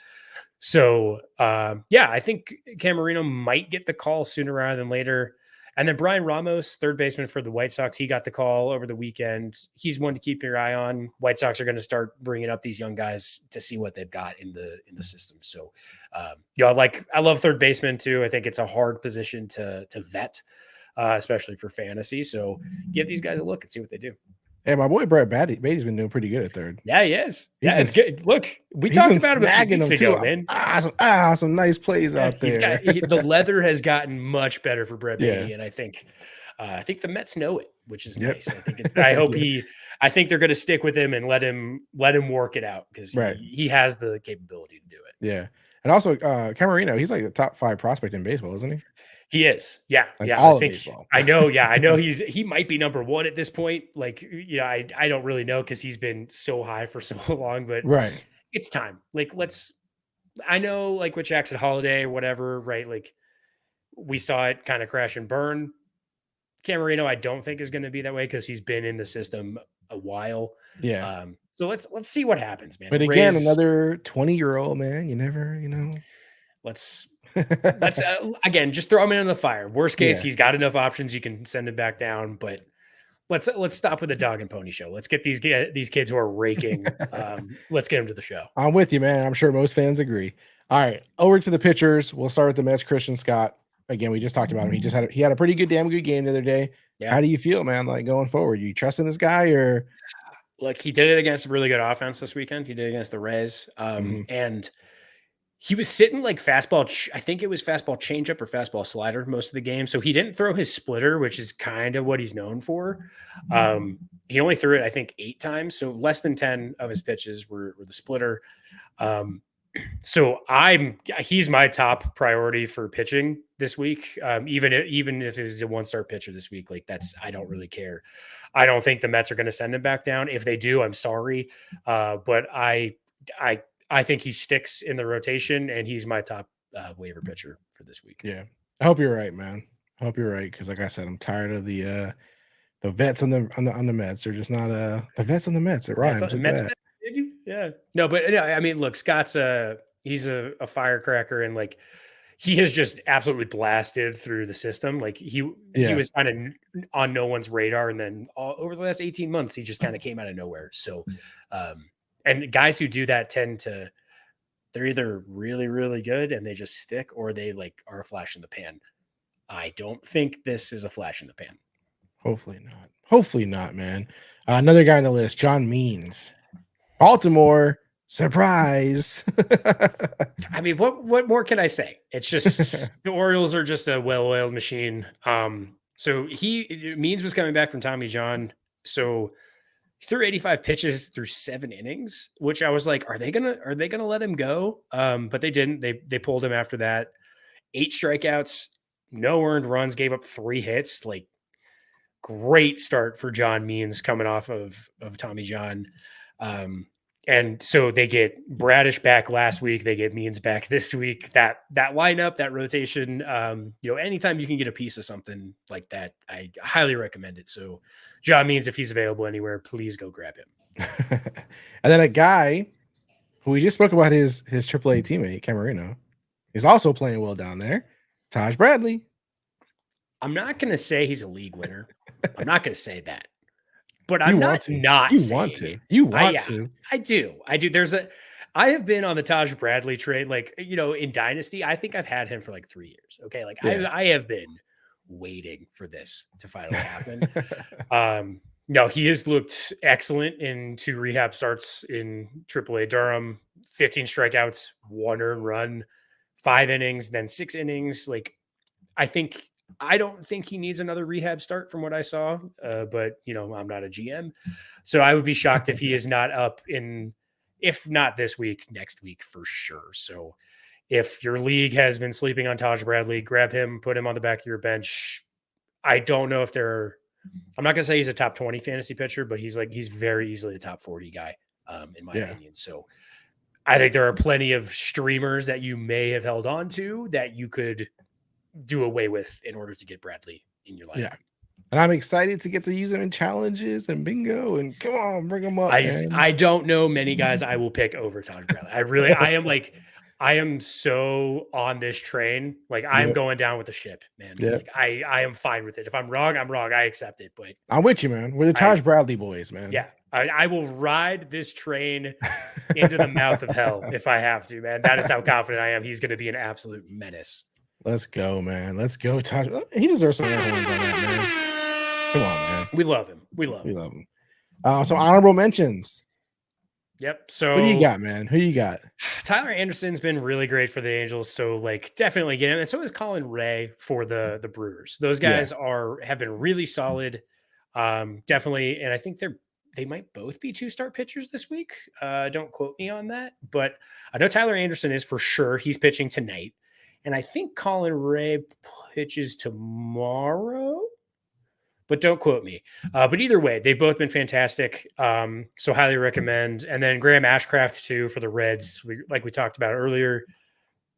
So, yeah, I think Camerino might get the call sooner rather than later. And then Brian Ramos, third baseman for the White Sox, he got the call over the weekend. He's one to keep your eye on. White Sox are going to start bringing up these young guys to see what they've got in the system. So, I love third baseman too. I think it's a hard position to vet, especially for fantasy. So, give these guys a look and see what they do. Hey, my boy Brett Beatty's been doing pretty good at third. Yeah, he is. Yeah, it's good. Look, we talked about him a few weeks ago, man. Some nice plays out there. The leather has gotten much better for Brett Beatty, and I think the Mets know it, which is nice. I think they're going to stick with him and let him work it out because he has the capability to do it. Yeah, and also Camerino, he's like the top 5 prospect in baseball, isn't he? He is. Yeah. Like yeah. all of baseball. I know. Yeah. I know he might be number 1 at this point. Like, I don't really know because he's been so high for so long, but it's time. Like, I know like with Jackson Holiday or whatever, right? Like we saw it kind of crash and burn. Camerino, I don't think is going to be that way because he's been in the system a while. Yeah. So let's see what happens, man. But again, another 20-year-old man, you never, Let's again just throw him in the fire. Worst case, he's got enough options. You can send him back down, but let's stop with the dog and pony show. Let's get these kids who are raking. Let's get them to the show. I'm with you, man. I'm sure most fans agree. All right, over to the pitchers. We'll start with the Mets. Christian Scott. Again, we just talked about him. He had a pretty damn good game the other day. Yeah. How do you feel, man? Like going forward, you trusting this guy or? Look, he did it against a really good offense this weekend. He did it against the Rays, and he was sitting like fastball. I think it was fastball changeup or fastball slider most of the game. So he didn't throw his splitter, which is kind of what he's known for. He only threw it, I think, 8 times. So less than 10 of his pitches were the splitter. So he's my top priority for pitching this week. Even if it's a 1-star pitcher this week, like I don't really care. I don't think the Mets are going to send him back down. If they do, I'm sorry. But I think he sticks in the rotation, and he's my top waiver pitcher for this week. Yeah, I hope you're right, man. I hope you're right because, like I said, I'm tired of the vets on the Mets. They're just not the vets on the Mets. It rhymes. Yeah, no, but I mean, look, Scott's he's a firecracker, and like he has just absolutely blasted through the system. Like he was kind of on no one's radar, and then over the last 18 months, he just kind of came out of nowhere. So. And guys who do that they're either really, really good and they just stick, or they like are a flash in the pan. I don't think this is a flash in the pan. Hopefully not, man. Another guy on the list, John Means. Baltimore, surprise. I mean, what more can I say? It's just the Orioles are just a well-oiled machine. So Means was coming back from Tommy John. So he threw 85 pitches through 7 innings, which I was like, are they gonna let him go? But they didn't. They pulled him after that. 8 strikeouts, no earned runs, gave up 3 hits. Like great start for John Means coming off of Tommy John. And so they get Bradish back last week. They get Means back this week. That lineup, that rotation, anytime you can get a piece of something like that, I highly recommend it. So John Means, if he's available anywhere, please go grab him. And then a guy who we just spoke about his AAA teammate, Camerino, is also playing well down there. Taj Bradley. I'm not going to say he's a league winner. I'm not going to say that. But I'm not saying it. You want to. I do. I have been on the Taj Bradley trade, like, in Dynasty. I think I've had him for like 3 years. Okay. Like I have been waiting for this to finally happen. No, he has looked excellent in 2 rehab starts in AAA Durham, 15 strikeouts, 1 earned run, 5 innings, then 6 innings. Like, I think I don't think he needs another rehab start from what I saw, but I'm not a GM, so I would be shocked if he is not up if not this week, next week for sure. So if your league has been sleeping on Taj Bradley, grab him, put him on the back of your bench. I don't know if I'm not gonna say he's a top 20 fantasy pitcher, but he's very easily a top 40 guy, in my opinion. So I think there are plenty of streamers that you may have held on to that you could do away with in order to get Bradley in your lineup. Yeah. And I'm excited to get to use him in challenges and bingo and come on, bring him up. I don't know many guys I will pick over Taj Bradley. I am so on this train. Like I'm going down with the ship, man. Like I am fine with it. If I'm wrong, I'm wrong. I accept it. But I'm with you, man. We're the Taj Bradley boys, man. Yeah. I will ride this train into the mouth of hell if I have to, man. That is how confident I am. He's going to be an absolute menace. Let's go, man. Let's go, Taj. He deserves some horns on that, man. Come on, man. We love him. We love him. So honorable mentions. Yep. So who do you got, man? Who you got? Tyler Anderson's been really great for the Angels. So definitely get him. And so is Colin Ray for the Brewers. Those guys have been really solid. Definitely. And I think they might both be 2-start pitchers this week. Don't quote me on that, but I know Tyler Anderson is for sure. He's pitching tonight. And I think Colin Ray pitches tomorrow, but don't quote me. But either way, they've both been fantastic. So highly recommend. And then Graham Ashcraft too for the Reds. Like we talked about earlier,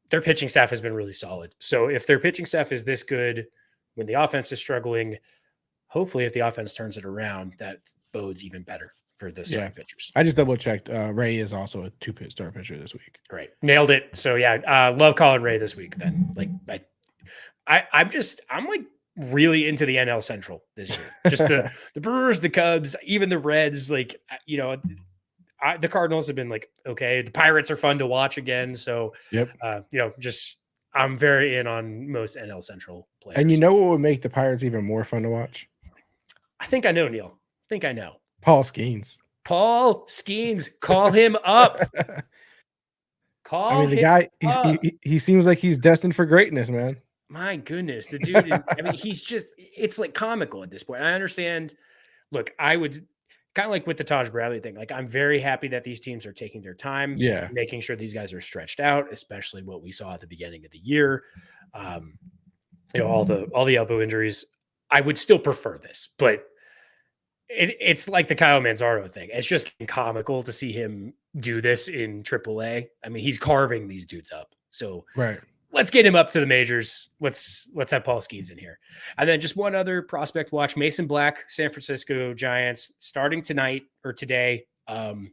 their pitching staff has been really solid. So if their pitching staff is this good when the offense is struggling, hopefully if the offense turns it around, that bodes even better for the starting pitchers. I just double checked. Ray is also a 2-start pitcher this week. Great. Nailed it. So love Colin Ray this week then. I'm really into the NL Central this year. Just the Brewers, the Cubs, even the Reds, the Cardinals have been okay. The Pirates are fun to watch again. So, I'm very in on most NL Central players. And you know what would make the Pirates even more fun to watch? I think I know, Neil. I think I know. Paul Skeens. Paul Skeens. Call him up. The guy, he seems like he's destined for greatness, man. My goodness, the dude is, he's just, it's comical at this point. I understand. Look, I would kind of like with the Taj Bradley thing. I'm very happy that these teams are taking their time, making sure these guys are stretched out, especially what we saw at the beginning of the year. All the elbow injuries. I would still prefer this, but it's like the Kyle Manzardo thing. It's just comical to see him do this in AAA. He's carving these dudes up. So let's get him up to the majors. Let's have Paul Skeens in here. And then just one other prospect watch, Mason Black, San Francisco Giants, starting tonight or today. That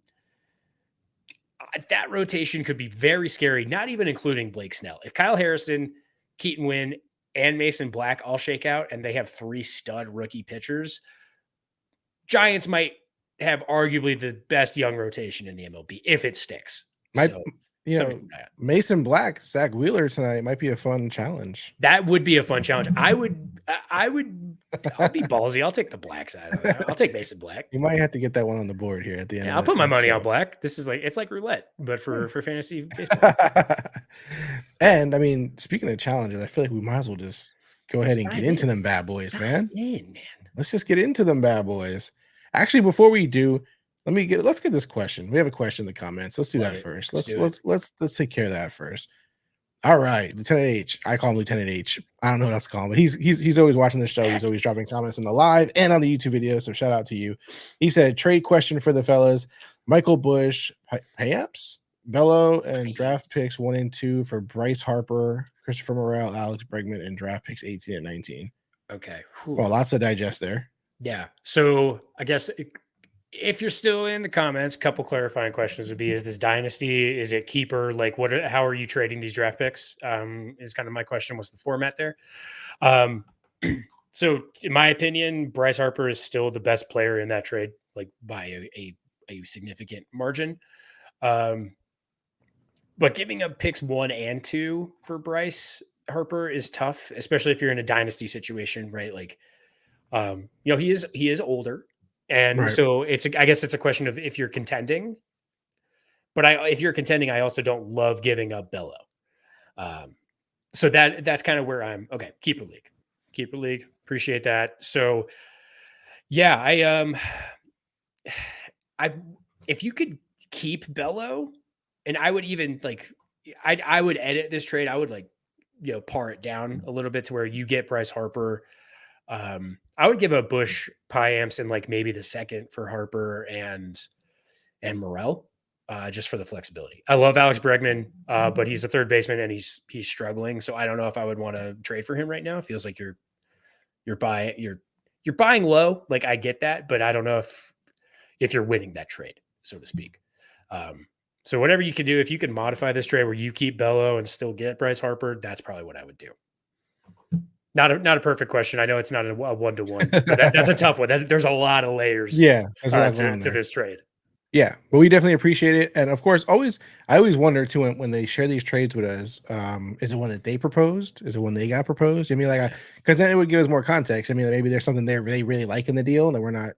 rotation could be very scary, not even including Blake Snell. If Kyle Harrison, Keaton Wynn, and Mason Black all shake out and they have 3 stud rookie pitchers, Giants might have arguably the best young rotation in the MLB if it sticks. Mason Black, Zach Wheeler tonight might be a fun challenge. That would be a fun challenge. I'll be ballsy. I'll take the Black side of it. I'll take Mason Black. You might have to get that one on the board here at the end. Yeah, I'll put my money on Black. This is it's like roulette, but for fantasy baseball. And speaking of challenges, I feel like we might as well just go ahead and get into them bad boys, man. Let's just get into them bad boys. Actually, before we do, let's get this question. We have a question in the comments. Let's do that first. Let's take care of that first. All right, Lieutenant H. I call him Lieutenant H. I don't know what else to call him, but he's always watching the show. He's always dropping comments in the live and on the YouTube video. So shout out to you. He said, trade question for the fellas: Michael Bush, payups, Bello, and draft picks 1 and 2 for Bryce Harper, Christopher Morel, Alex Bregman, and draft picks 18 and 19. Okay. Well, lots to digest there. Yeah. So I guess if you're still in the comments, a couple clarifying questions would be: is this dynasty? Is it keeper? How are you trading these draft picks? Is kind of my question. What's the format there? So in my opinion, Bryce Harper is still the best player in that trade, by a significant margin. But giving up picks 1 and 2 for Bryce Harper is tough, especially if you're in a dynasty situation, right? He is older. And so I guess it's a question of if you're contending, but if you're contending, I also don't love giving up Bello. So that's kind of where I'm okay. Keeper league. Keeper League. Appreciate that. So, yeah, I if you could keep Bello, and I would even like, I would edit this trade. I would like, par it down a little bit to where you get Bryce Harper. I would give a Bush Piamps and like maybe the second for Harper and Morel, just for the flexibility. I love Alex Bregman, but he's a third baseman and he's struggling. So I don't know if I would want to trade for him right now. It feels like you're buying low. Like I get that, but I don't know if you're winning that trade, so to speak. So whatever you can do, if you can modify this trade where you keep Bello and still get Bryce Harper, that's probably what I would do. Not a perfect question. I know it's not a one-to-one, but that's a tough one. There's a lot of layers to this trade. Yeah, but we definitely appreciate it. And of course, I always wonder too when they share these trades with us, is it one that they proposed? Is it one they got proposed? I mean, like, because then it would give us more context. I mean, maybe there's something there they really like in the deal that we're not,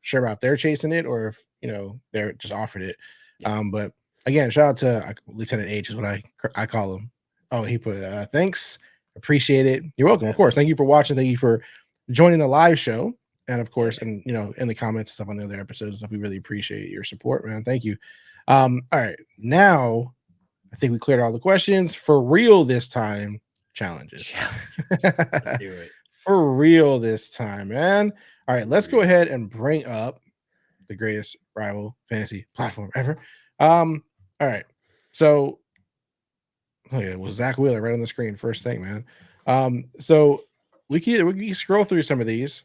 sure about if they're chasing it or if, they're just offered it. Yeah. But again, shout out to Lieutenant H is what I call him. Oh, he put, thanks. Appreciate it. You're welcome. Of course. Thank you for watching. Thank you for joining the live show. And of course, and in the comments and stuff on the other episodes and stuff, we really appreciate your support, man. Thank you. All right. Now I think we cleared all the questions for real this time. Challenges. Let's do it. For real this time, man. All right, let's go ahead and bring up the greatest rival fantasy platform ever. All right. So it was Zach Wheeler right on the screen. First thing, man. So we can scroll through some of these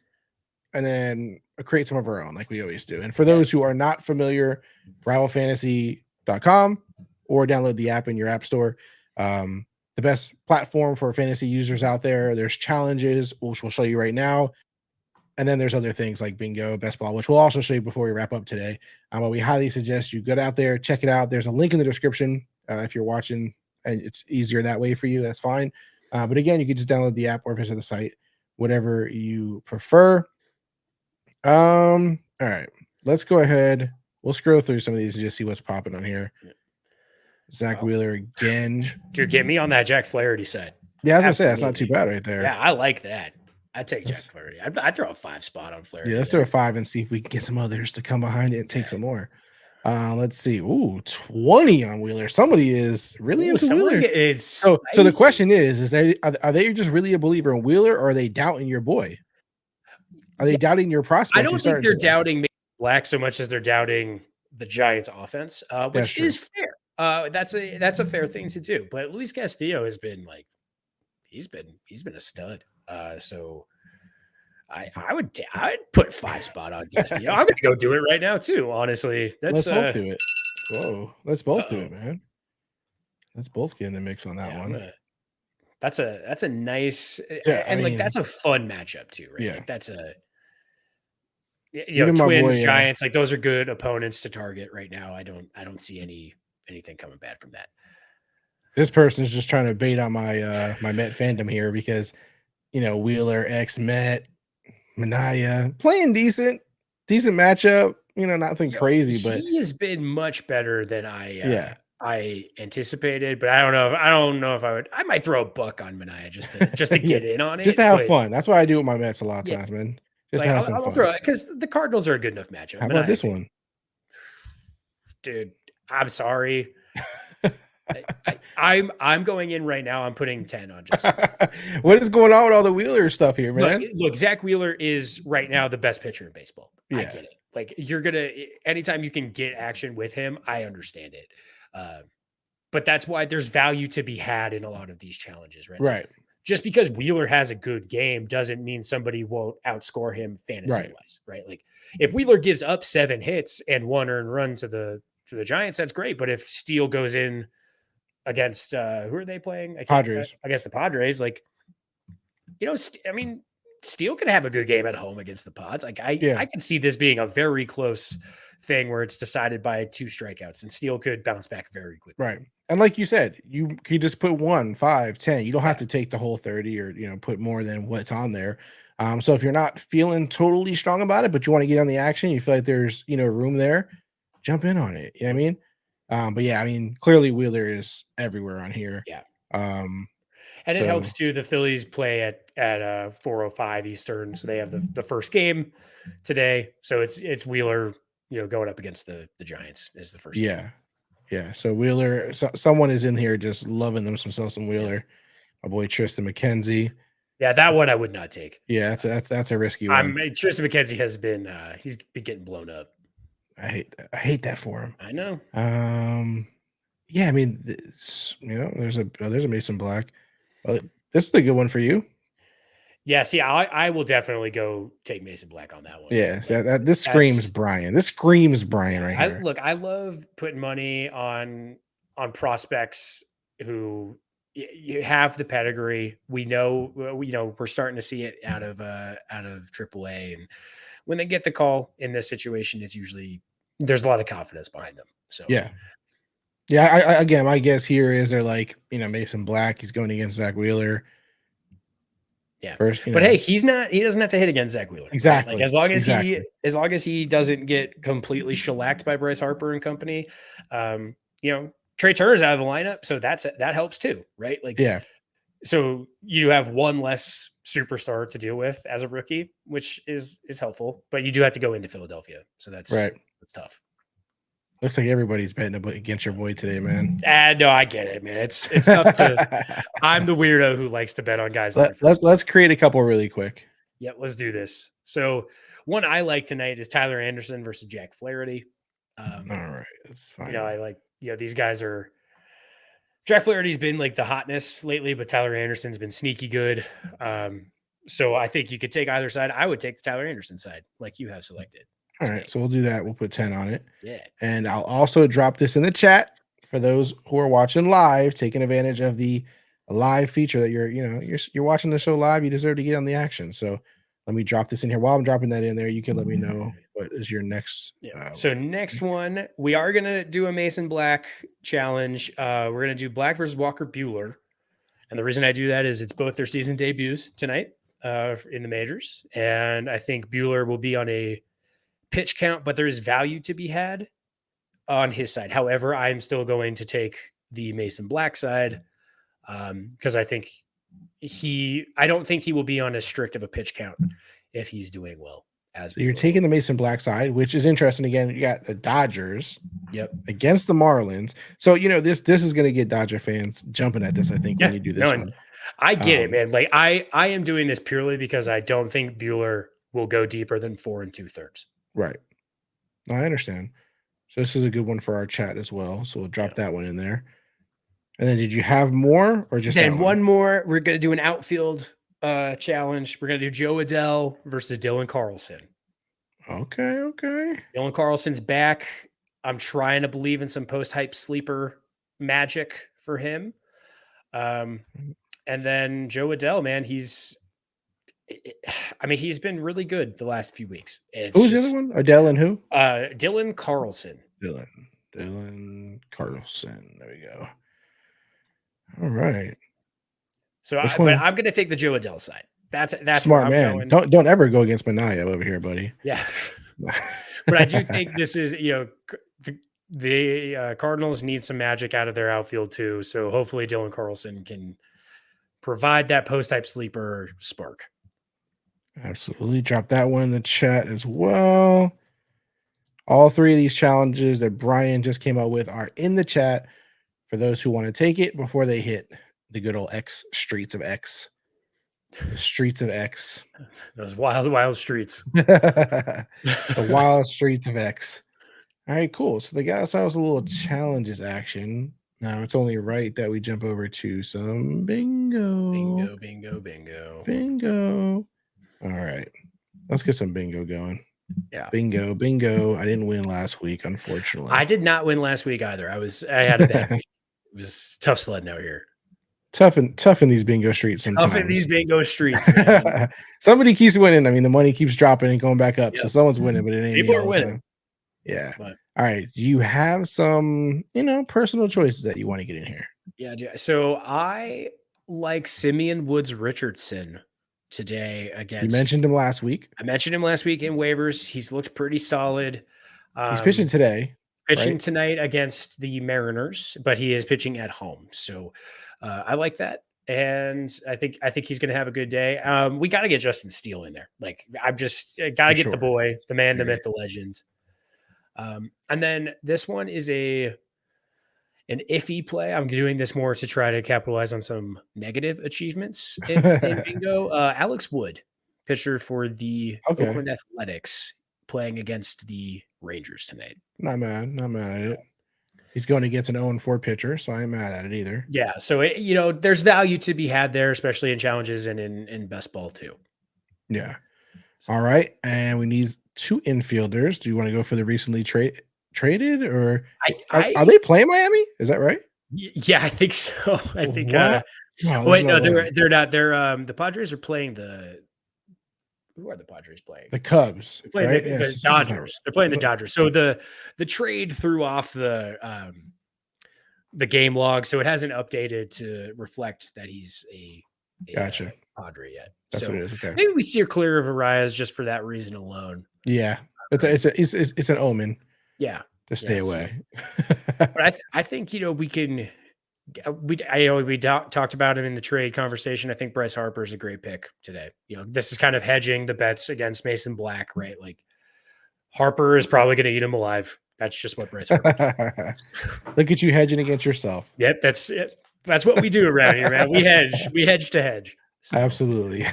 and then create some of our own like we always do. And for those who are not familiar, rivalfantasy.com or download the app in your app store. The best platform for fantasy users out there. There's challenges, which we'll show you right now. And then there's other things like bingo, best ball, which we'll also show you before we wrap up today. But we highly suggest you get out there, check it out. There's a link in the description if you're watching and it's easier that way for you. That's fine. But again, you can just download the app or visit the site, whatever you prefer. All right, let's go ahead. We'll scroll through some of these and just see what's popping on here. Zach Wheeler again. Dude, get me on that Jack Flaherty side. Yeah, as I said, that's not too bad right there. Yeah, I like that. I take Jack Flaherty. I'd throw a 5 spot on Flaherty. Yeah, let's throw a 5 and see if we can get some others to come behind it and take some more. Let's see. Ooh, 20 on Wheeler. Somebody is really into Wheeler. So the question is are they just really a believer in Wheeler or are they doubting your boy? Are they doubting your prospect? I don't think they're doubting Black so much as they're doubting the Giants offense, which is fair. That's a fair thing to do. But Luis Castillo has been like, he's been a stud. So I'd put 5 spot on Castillo. I'm gonna go do it right now too. Honestly, let's both do it. Whoa, let's both do it, man. Let's both get in the mix on that one. That's a nice and that's a fun matchup too, right? Yeah, like that's a Twins, Giants, like those are good opponents to target right now. I don't see anything coming bad from that. This person is just trying to bait on my my Met fandom here because Wheeler ex Met Minaya playing decent matchup. Nothing crazy, but he has been much better than I anticipated. But I don't know if I would. I might throw a buck on Minaya just to get in on it, just to have fun. That's why I do with my Mets a lot of times, man. Just have some fun. Throw it because the Cardinals are a good enough matchup. How about this one, dude? I'm sorry. I'm going in right now. I'm putting 10 on Justin. What is going on with all the Wheeler stuff here, man? Look, Zach Wheeler is right now the best pitcher in baseball. Yeah. I get it. Like anytime you can get action with him, I understand it. But that's why there's value to be had in a lot of these challenges, right? Right. Just because Wheeler has a good game doesn't mean somebody won't outscore him fantasy-wise, right? Like if Wheeler gives up 7 hits and 1 earned run to the Giants, that's great. But if Steele goes in against who are they playing? Padres. Against the Padres, like Steele could have a good game at home against the Pods. Like I can see this being a very close thing where it's decided by 2 strikeouts, and Steele could bounce back very quickly. Right. And like you said, you could just put 1, 5, 10. You don't have to take the whole 30 or put more than what's on there. So if you're not feeling totally strong about it, but you want to get on the action, you feel like there's room there, jump in on it. You know what I mean? But yeah, I mean, clearly Wheeler is everywhere on here. Yeah. And it So helps too. The Phillies play at 4:05 Eastern, so they have the first game today. So it's Wheeler, going up against the Giants is the first game. yeah, yeah. So Wheeler, someone is in here just loving themselves some Wheeler. My boy Tristan McKenzie. Yeah, that one I would not take. Yeah, that's a risky one. Tristan McKenzie has been he's been getting blown up. I hate that for him. I know. Yeah, I mean, there's a Mason Black. This is a good one for you. Yeah, see, I will definitely go take Mason Black on that one. Yeah, so this screams Brian. This screams Brian right here. Look, I love putting money on prospects who you have the pedigree. We know, we're starting to see it out of AAA, and when they get the call in this situation, it's usually there's a lot of confidence behind them. So yeah. Again, my guess here is they're like, Mason Black. He's going against Zach Wheeler. Yeah, first, but hey, he doesn't have to hit against Zach Wheeler. Exactly. Like, as long as he doesn't get completely shellacked by Bryce Harper and company, Trey Turner's out of the lineup, so that helps too, right? Like, yeah. So you have one less superstar to deal with as a rookie, which is helpful, but you do have to go into Philadelphia, so that's tough. Looks like everybody's betting against your boy today, man. No, I get it, man. It's tough to. I'm the weirdo who likes to bet on guys. Let's create a couple really quick. Yeah, let's do this. So one I like tonight is Tyler Anderson versus Jack Flaherty. All right, that's fine. I like. These guys are. Jack Flaherty's been like the hotness lately, but Tyler Anderson's been sneaky good. So I think you could take either side. I would take the Tyler Anderson side, like you have selected. All right, so we'll do that. We'll put 10 on it. Yeah. And I'll also drop this in the chat for those who are watching live, taking advantage of the live feature that you're watching the show live. You deserve to get on the action. So let me drop this in here. While I'm dropping that in there, you can let me know what is your next. So next one, we are going to do a Mason Black challenge. We're going to do Black versus Walker Buehler. And the reason I do that is it's both their season debuts tonight in the majors. And I think Buehler will be on a pitch count, but there is value to be had on his side. However, I'm still going to take the Mason Black side because I think I don't think he will be on as strict of a pitch count if he's doing well. So you're taking the Mason Black side, which is interesting. Again, you got the Dodgers against the Marlins. So, this is going to get Dodger fans jumping at this, I think, when you do this one. I get it, man. Like I am doing this purely because I don't think Buehler will go deeper than 4 2/3. Right. No, I understand. So this is a good one for our chat as well. So we'll drop that one in there. And then did you have more or just one more? We're going to do an outfield challenge. We're going to do Joe Adell versus Dylan Carlson. Okay. Dylan Carlson's back. I'm trying to believe in some post-hype sleeper magic for him. And then Joe Adell, man, he's been really good the last few weeks. Who's the other one? Adell and who? Dylan Carlson. Dylan Carlson. There we go. All right. So, but I'm going to take the Joe Adell side. That's smart, man. Don't ever go against Minaya over here, buddy. Yeah. But I do think this is, the Cardinals need some magic out of their outfield too. So hopefully Dylan Carlson can provide that post-type sleeper spark. Absolutely. Drop that one in the chat as well. All three of these challenges that Brian just came out with are in the chat for those who want to take it before they hit the good old streets of X. The streets of X. Those wild streets. The wild streets of X. All right, cool. So they got ourselves a little challenges action. Now it's only right that we jump over to some bingo. Bingo. All right. Let's get some bingo going. Yeah. Bingo. I didn't win last week, unfortunately. I did not win last week either. I had a bad week. It was tough sledding out here. Tough in these bingo streets sometimes. Tough in these bingo streets. Somebody keeps winning. I mean, the money keeps dropping and going back up. Yep. So someone's winning, but it ain't people are winning. Yeah. But, all right. Do you have some, personal choices that you want to get in here? Yeah. So I like Simeon Woods Richardson today against. You mentioned him last week. I mentioned him last week in waivers. He's looked pretty solid. He's pitching today. Tonight against the Mariners, but he is pitching at home. So I like that. and I think he's going to have a good day. We got to get Justin Steele in there. Like, I'm just got to get the boy, the man, the myth, the legend. And then this one is an iffy play. I'm doing this more to try to capitalize on some negative achievements in bingo. Alex Wood, pitcher for the Oakland Athletics, playing against the Rangers tonight. Not mad at it. He's going against an 0-4 pitcher, so I ain't mad at it either. Yeah, so there's value to be had there, especially in challenges and in best ball too. Yeah. So. All right, and we need 2 infielders. Do you want to go for the recently traded, or are they playing Miami? Is that right? Yeah, I think so. I think. Wait, no, they're not. They're the Padres are playing the. Who are the Padres playing? The Cubs. They're playing right? the Dodgers. They're playing the Dodgers. So the trade threw off the game log, so it hasn't updated to reflect that he's a gotcha Padre yet. That's what it is. Okay. Maybe we steer clear of Arraez just for that reason alone. Yeah, it's an omen. Yeah, to stay away. But I think we can. We talked about him in the trade conversation. I think Bryce Harper is a great pick today. This is kind of hedging the bets against Mason Black, right? Like, Harper is probably going to eat him alive. That's just what Bryce Harper does. Look at you hedging against yourself. Yep, that's it. That's what we do around here, man. We hedge to hedge. So, absolutely.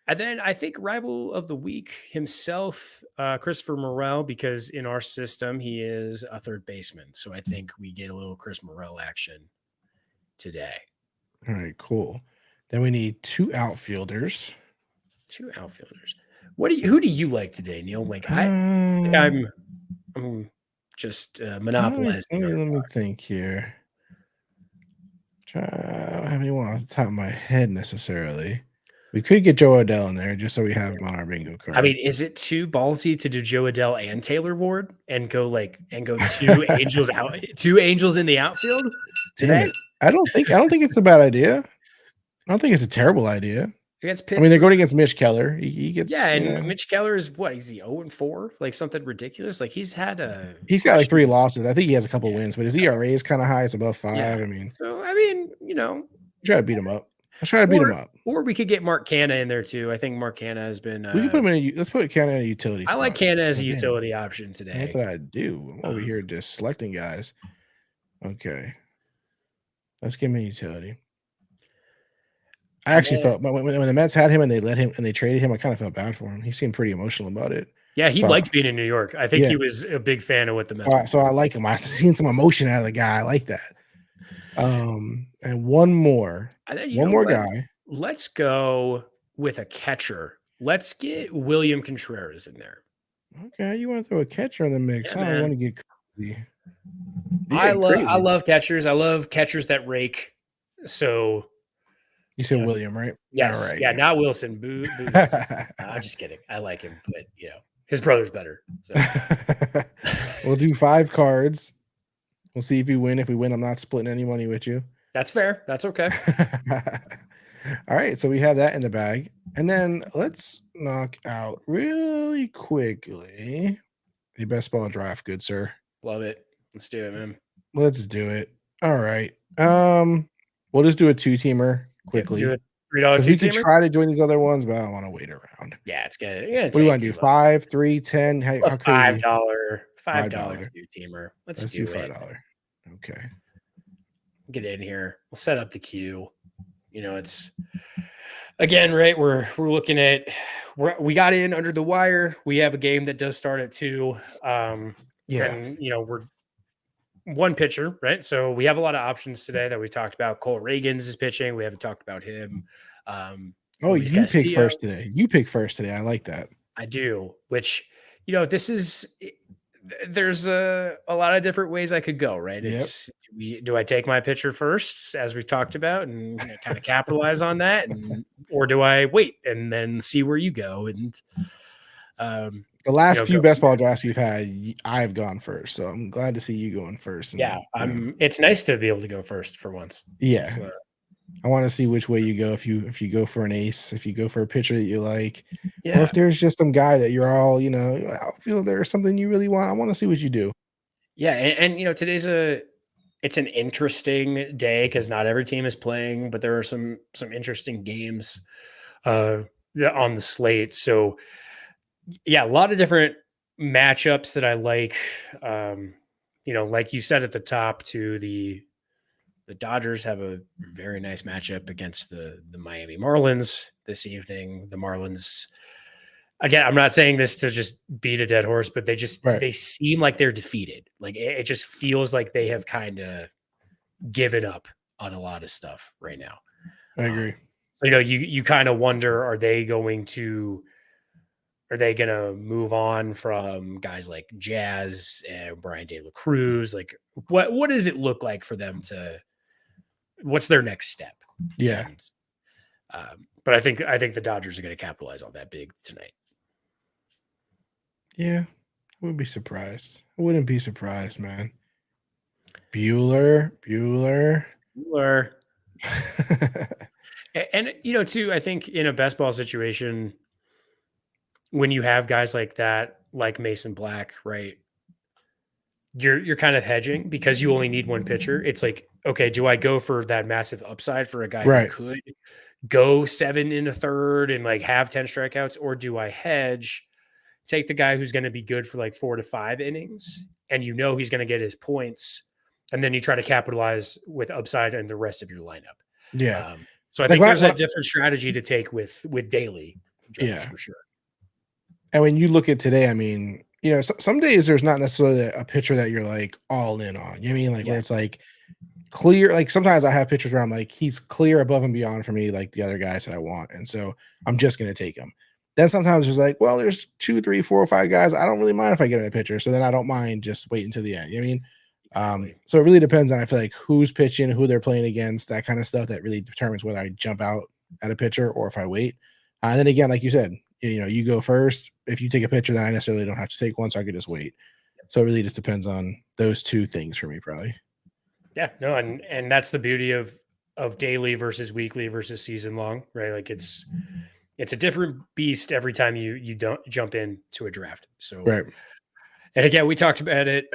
And then I think rival of the week himself, Christopher Morel, because in our system, he is a third baseman. So I think we get a little Chris Morel action today. All right, cool. Then we need 2 outfielders. 2 outfielders. Who do you like today, Neil? Like, I'm just monopolizing. Let me think here. I don't have anyone off the top of my head necessarily. We could get Joe Adell in there just so we have him on our bingo card. I mean, is it too ballsy to do Joe Adell and Taylor Ward and go 2 Angels out, 2 Angels in the outfield today? I don't think it's a bad idea. I don't think it's a terrible idea. Against Pittsburgh. I mean, they're going against Mitch Keller. He gets Mitch Keller is what? Is he 0-4? Like something ridiculous? Like he's got like 3 losses. I think he has a couple wins, but his ERA is kind of high. It's above 5. Yeah. I mean, try to beat him up. Let's try to beat him up. Or we could get Mark Canha in there too. I think Mark Canha has been. We can put him in. Let's put Canha in a utility. I like Canha as a utility option today. That's what I do. I'm over here just selecting guys. Okay, let's give him a utility. I actually felt when the Mets had him and they let him and they traded him, I kind of felt bad for him. He seemed pretty emotional about it. Yeah, he liked being in New York. I think he was a big fan of what the Mets. So I like him. I've seen some emotion out of the guy. I like that. And one more guy. Let's go with a catcher. Let's get William Contreras in there. Okay, you want to throw a catcher in the mix? I don't want to get crazy. I love catchers. I love catchers that rake. So you said William, right? Yes. Right. Yeah, not Wilson. Boo Wilson. I'm just kidding. I like him, but his brother's better. So. We'll do 5 cards. We'll see if you win. If we win, I'm not splitting any money with you. That's fair. That's okay. All right. So we have that in the bag. And then let's knock out really quickly the best ball draft. Good, sir. Love it. Let's do it, man. Let's do it. All right. We'll just do a 2-teamer quickly. Do it. $3 we can try to join these other ones, but I don't want to wait around. Yeah, it's good. What do you want to do? 5, 3, 10? How crazy? $5 2-teamer. Let's do $5. Okay. Get in here. We'll set up the queue. It's again, right? We're looking at we got in under the wire. We have a game that does start at 2. And we're one pitcher, right? So we have a lot of options today that we talked about. Cole Reagans is pitching. We haven't talked about him. You pick first today. You pick first today. I like that. I do, which, this is, there's a lot of different ways I could go, right? It's, do I take my pitcher first, as we've talked about, and kind of capitalize on that? Or do I wait and then see where you go? And, the last few best ball drafts you've had, I've gone first, so I'm glad to see you going first. And, it's nice to be able to go first for once. Yeah, so, I want to see which way you go. If you go for an ace, if you go for a pitcher that you like, or if there's just some guy that you're all I feel there's something you really want. I want to see what you do. Yeah, and today's it's an interesting day because not every team is playing, but there are some interesting games on the slate. So yeah, a lot of different matchups that I like. Like you said at the top, too, the Dodgers have a very nice matchup against the Miami Marlins this evening. The Marlins, again, I'm not saying this to just beat a dead horse, but they seem like they're defeated. Like it just feels like they have kind of given up on a lot of stuff right now. I agree. So you kind of wonder, are they going to move on from guys like Jazz and Brian De La Cruz? Like what does it look like for them to? What's their next step? Yeah. But I think the Dodgers are going to capitalize on that big tonight. Yeah, I wouldn't be surprised. I wouldn't be surprised, man. Buehler. And too, I think in a best ball situation, when you have guys like that, like Mason Black, right? You're kind of hedging because you only need one pitcher. It's like, okay, do I go for that massive upside for a guy who could go 7 1/3 and like have 10 strikeouts, or do I hedge, take the guy who's going to be good for like 4 to 5 innings, and he's going to get his points, and then you try to capitalize with upside in the rest of your lineup. Yeah. So I think there's a different strategy to take with daily drafts for sure. And when you look at today, I mean, some days there's not necessarily a pitcher that you're like all in on. You know what I mean? Like where it's like clear. Like sometimes I have pitchers where I'm like, he's clear above and beyond for me, like the other guys that I want. And so I'm just going to take him. Then sometimes there's like, well, there's 2, 3, 4, or 5 guys. I don't really mind if I get a pitcher. So then I don't mind just waiting to the end. You know what I mean? Exactly. So it really depends on, I feel like, who's pitching, who they're playing against, that kind of stuff that really determines whether I jump out at a pitcher or if I wait. And then again, like you said, you go first. If you take a pitcher, then I necessarily don't have to take one, so I could just wait. So it really just depends on those 2 things for me, probably. Yeah, no, and that's the beauty of daily versus weekly versus season long, right? Like it's a different beast every time you don't jump into a draft. So right. And again, we talked about it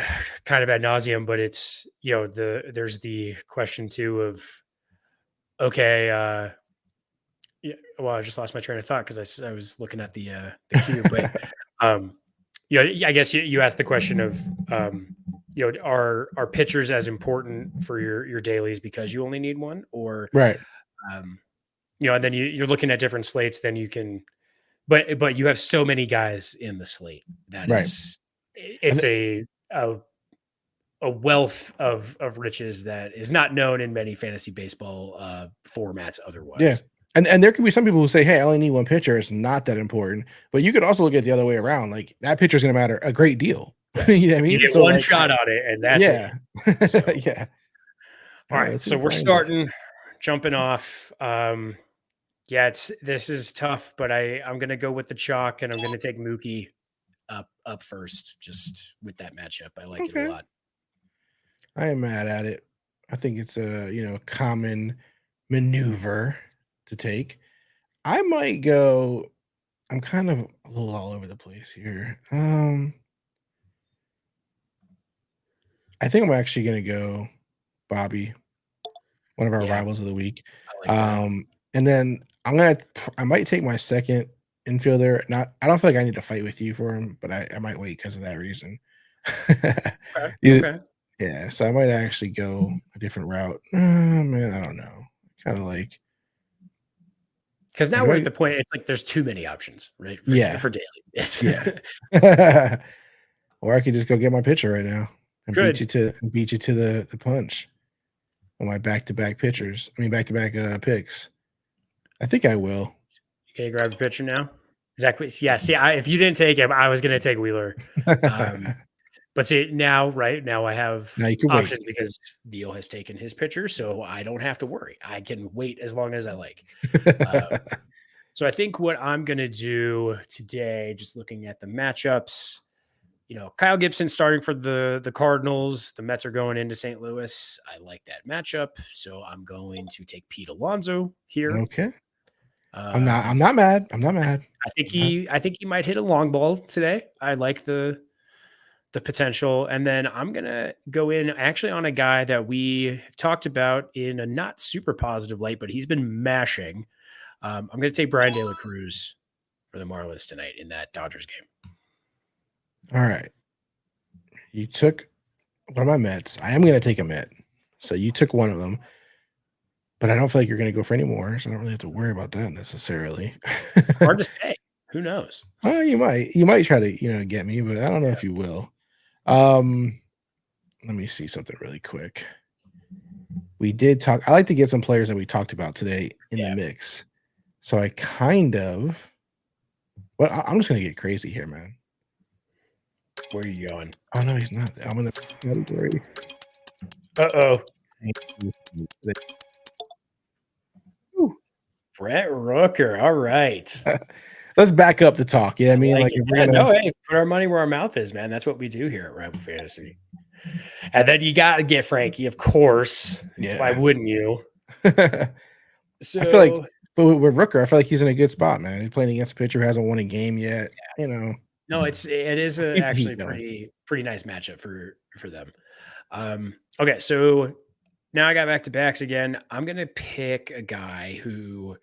kind of ad nauseum, but it's there's the question too of okay. Yeah, well, I just lost my train of thought because I was looking at the queue, but I guess you asked the question of are pitchers as important for your dailies because you only need one, or right? And then you're looking at different slates, then you can, but you have so many guys in the slate that it's a wealth of riches that is not known in many fantasy baseball formats otherwise. Yeah. And there could be some people who say, hey, I only need one pitcher. It's not that important. But you could also look at the other way around. Like that pitcher is going to matter a great deal. Yes. You know what I mean? You get one shot on it, and that's it. So. Yeah. All right. So we're starting, jumping off. This is tough, but I'm going to go with the chalk, and I'm going to take Mookie up first, just with that matchup. I like it a lot. I am mad at it. I think it's a common maneuver to take. I might go. I'm kind of a little all over the place here. I think I'm actually gonna go Bobby, one of our rivals of the week. And then I might take my second infielder. I don't feel like I need to fight with you for him, but I might wait because of that reason. Okay. Yeah, so I might actually go a different route. Man, I don't know. Kind of like, because now we're at the point. It's like there's too many options, right? For daily. Yeah. Or I could just go get my pitcher right now and beat you to the punch on my back-to-back pitchers. I mean, back-to-back picks. I think I will. Can you grab a pitcher now? Exactly. Yeah. See, if you didn't take him, I was going to take Wheeler. But see, now I have options because Neil has taken his pitcher, so I don't have to worry. I can wait as long as I like. So I think what I'm going to do today, just looking at the matchups, Kyle Gibson starting for the Cardinals. The Mets are going into St. Louis. I like that matchup, so I'm going to take Pete Alonso here. Okay. I'm not mad. I think he might hit a long ball today. I like the the potential. And then I'm going to go in actually on a guy that we have talked about in a not super positive light, but he's been mashing. I'm going to take Brian De La Cruz for the Marlins tonight in that Dodgers game. All right. You took one of my Mets. I am going to take a Met. So you took one of them. But I don't feel like you're going to go for any more, so I don't really have to worry about that necessarily. Hard to say. Who knows? Oh, you might try to, get me, but I don't know if you will. Let me see something really quick. We did talk. I like to get some players that we talked about today in the mix. So I kind of, I'm just going to get crazy here, man. Where are you going? Oh, no, he's not. I'm in the category. Uh-oh. Brent Rooker. All right. Let's back up the talk. I mean? Like if we're gonna... hey, put our money where our mouth is, man. That's what we do here at Rival Fantasy. And then you got to get Frankie, of course. Yeah. Why wouldn't you? So I feel like, but with Rooker, I feel like he's in a good spot, man. He's playing against a pitcher who hasn't won a game yet. No, it is actually pretty nice matchup for them. Okay, so now I got back to backs again. I'm gonna pick a guy who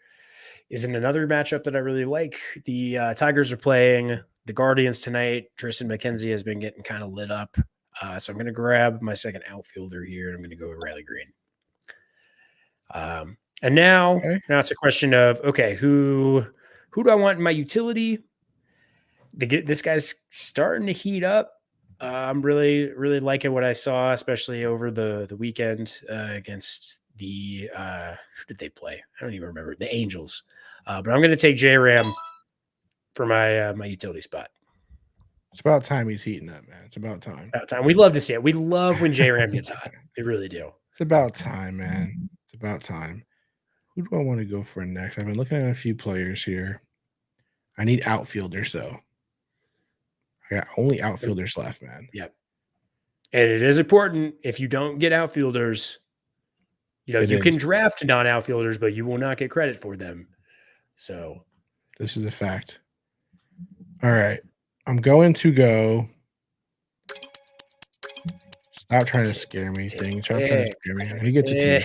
is in another matchup that I really like. The Tigers are playing the Guardians tonight. Tristan McKenzie has been getting kind of lit up. So I'm going to grab my second outfielder here. And I'm going to go with Riley Green. And now it's a question of, okay, who do I want in my utility? This guy's starting to heat up. I'm really, really liking what I saw, especially over the weekend against the who did they play? I don't even remember. The Angels. But I'm going to take J-Ram for my my utility spot. It's about time he's heating up, man. It's about time. About time. We love to see it. We love when J-Ram gets hot. We really do. It's about time, man. It's about time. Who do I want to go for next? I've been looking at a few players here. I need outfielders, though. I got only outfielders left, man. Yep. And it is important if you don't get outfielders, you can draft non-outfielders, but you will not get credit for them. So this is a fact. All right. I'm going to go. Stop trying to scare me. Stop trying to scare me. He gets a T.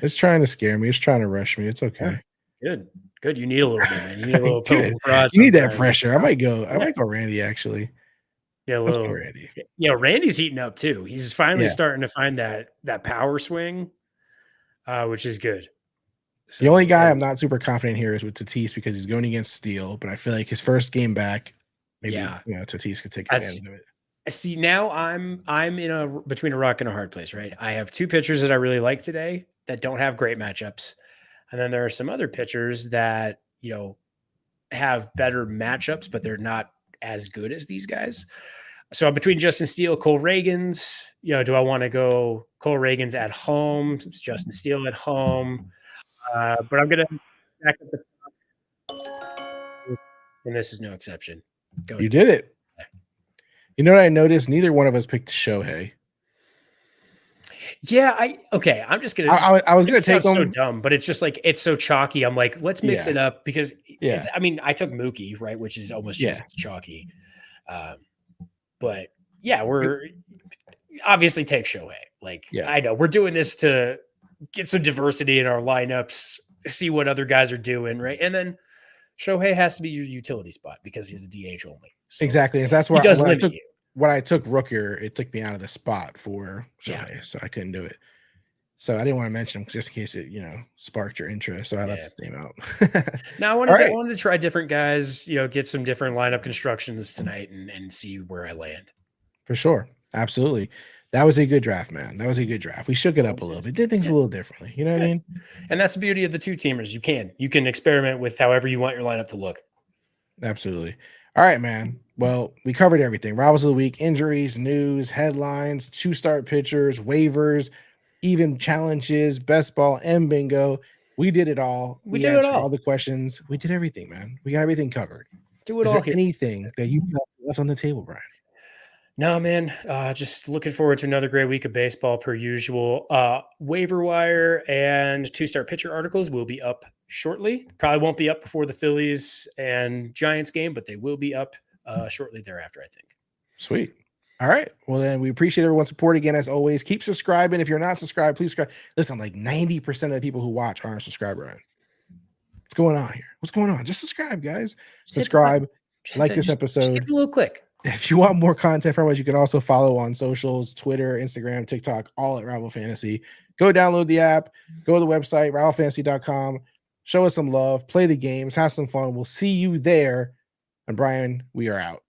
It's trying to scare me. It's trying to rush me. It's okay. Good. You need a little bit, man. You need a little you need that pressure. I might go Randy, actually. Yeah, let's go Randy. Yeah, Randy's heating up too. He's finally starting to find that power swing, which is good. So, the only guy I'm not super confident here is with Tatis because he's going against Steele, but I feel like his first game back, maybe Tatis could take advantage of it. See, now I'm in between a rock and a hard place, right? I have two pitchers that I really like today that don't have great matchups. And then there are some other pitchers that, have better matchups, but they're not as good as these guys. So I'm between Justin Steele, Cole Reagans. Do I want to go Cole Reagans at home? Justin Steele at home? But I'm going to back up the top. And this is no exception. You did it. You know what I noticed? Neither one of us picked Shohei. Yeah, I'm just gonna. I was gonna take him. So dumb, but it's just like it's so chalky. I'm like, let's mix it up because I took Mookie, right, which is almost just as chalky. But we're obviously take Shohei. I know we're doing this to get some diversity in our lineups, see what other guys are doing, right? And then Shohei has to be your utility spot because he's a DH only. So exactly, and that's why he does limit you. When I took Rooker, it took me out of the spot for Shohei, so I couldn't do it. So I didn't want to mention him just in case it, sparked your interest. So I left his name out. Now I wanted to try different guys, get some different lineup constructions tonight and see where I land. For sure, absolutely. That was a good draft, man. That was a good draft. We shook it up a little bit, did things a little differently. You know what I mean? And that's the beauty of the two teamers. You can experiment with however you want your lineup to look. Absolutely. All right, man. Well, we covered everything. Rivals of the week, injuries, news, headlines, 2-start pitchers, waivers, even challenges, best ball, and bingo. We did it all. We did it all. All the questions. We did everything, man. We got everything covered. Do it all. Is there here. Anything that you left on the table, Brian? No, man. Just looking forward to another great week of baseball per usual. Waiver wire and 2-start pitcher articles will be up shortly. Probably won't be up before the Phillies and Giants game, but they will be up shortly thereafter, I think. Sweet. All right. Well, then we appreciate everyone's support again, as always. Keep subscribing. If you're not subscribed, please subscribe. Listen, like 90% of the people who watch aren't subscribed, Ryan. What's going on here? What's going on? Just subscribe, guys. Subscribe. Like this episode. Just give a little click. If you want more content from us, you can also follow on socials, Twitter, Instagram, TikTok, all at Rival Fantasy. Go download the app. Go to the website, rivalfantasy.com. Show us some love. Play the games. Have some fun. We'll see you there. And Brian, we are out.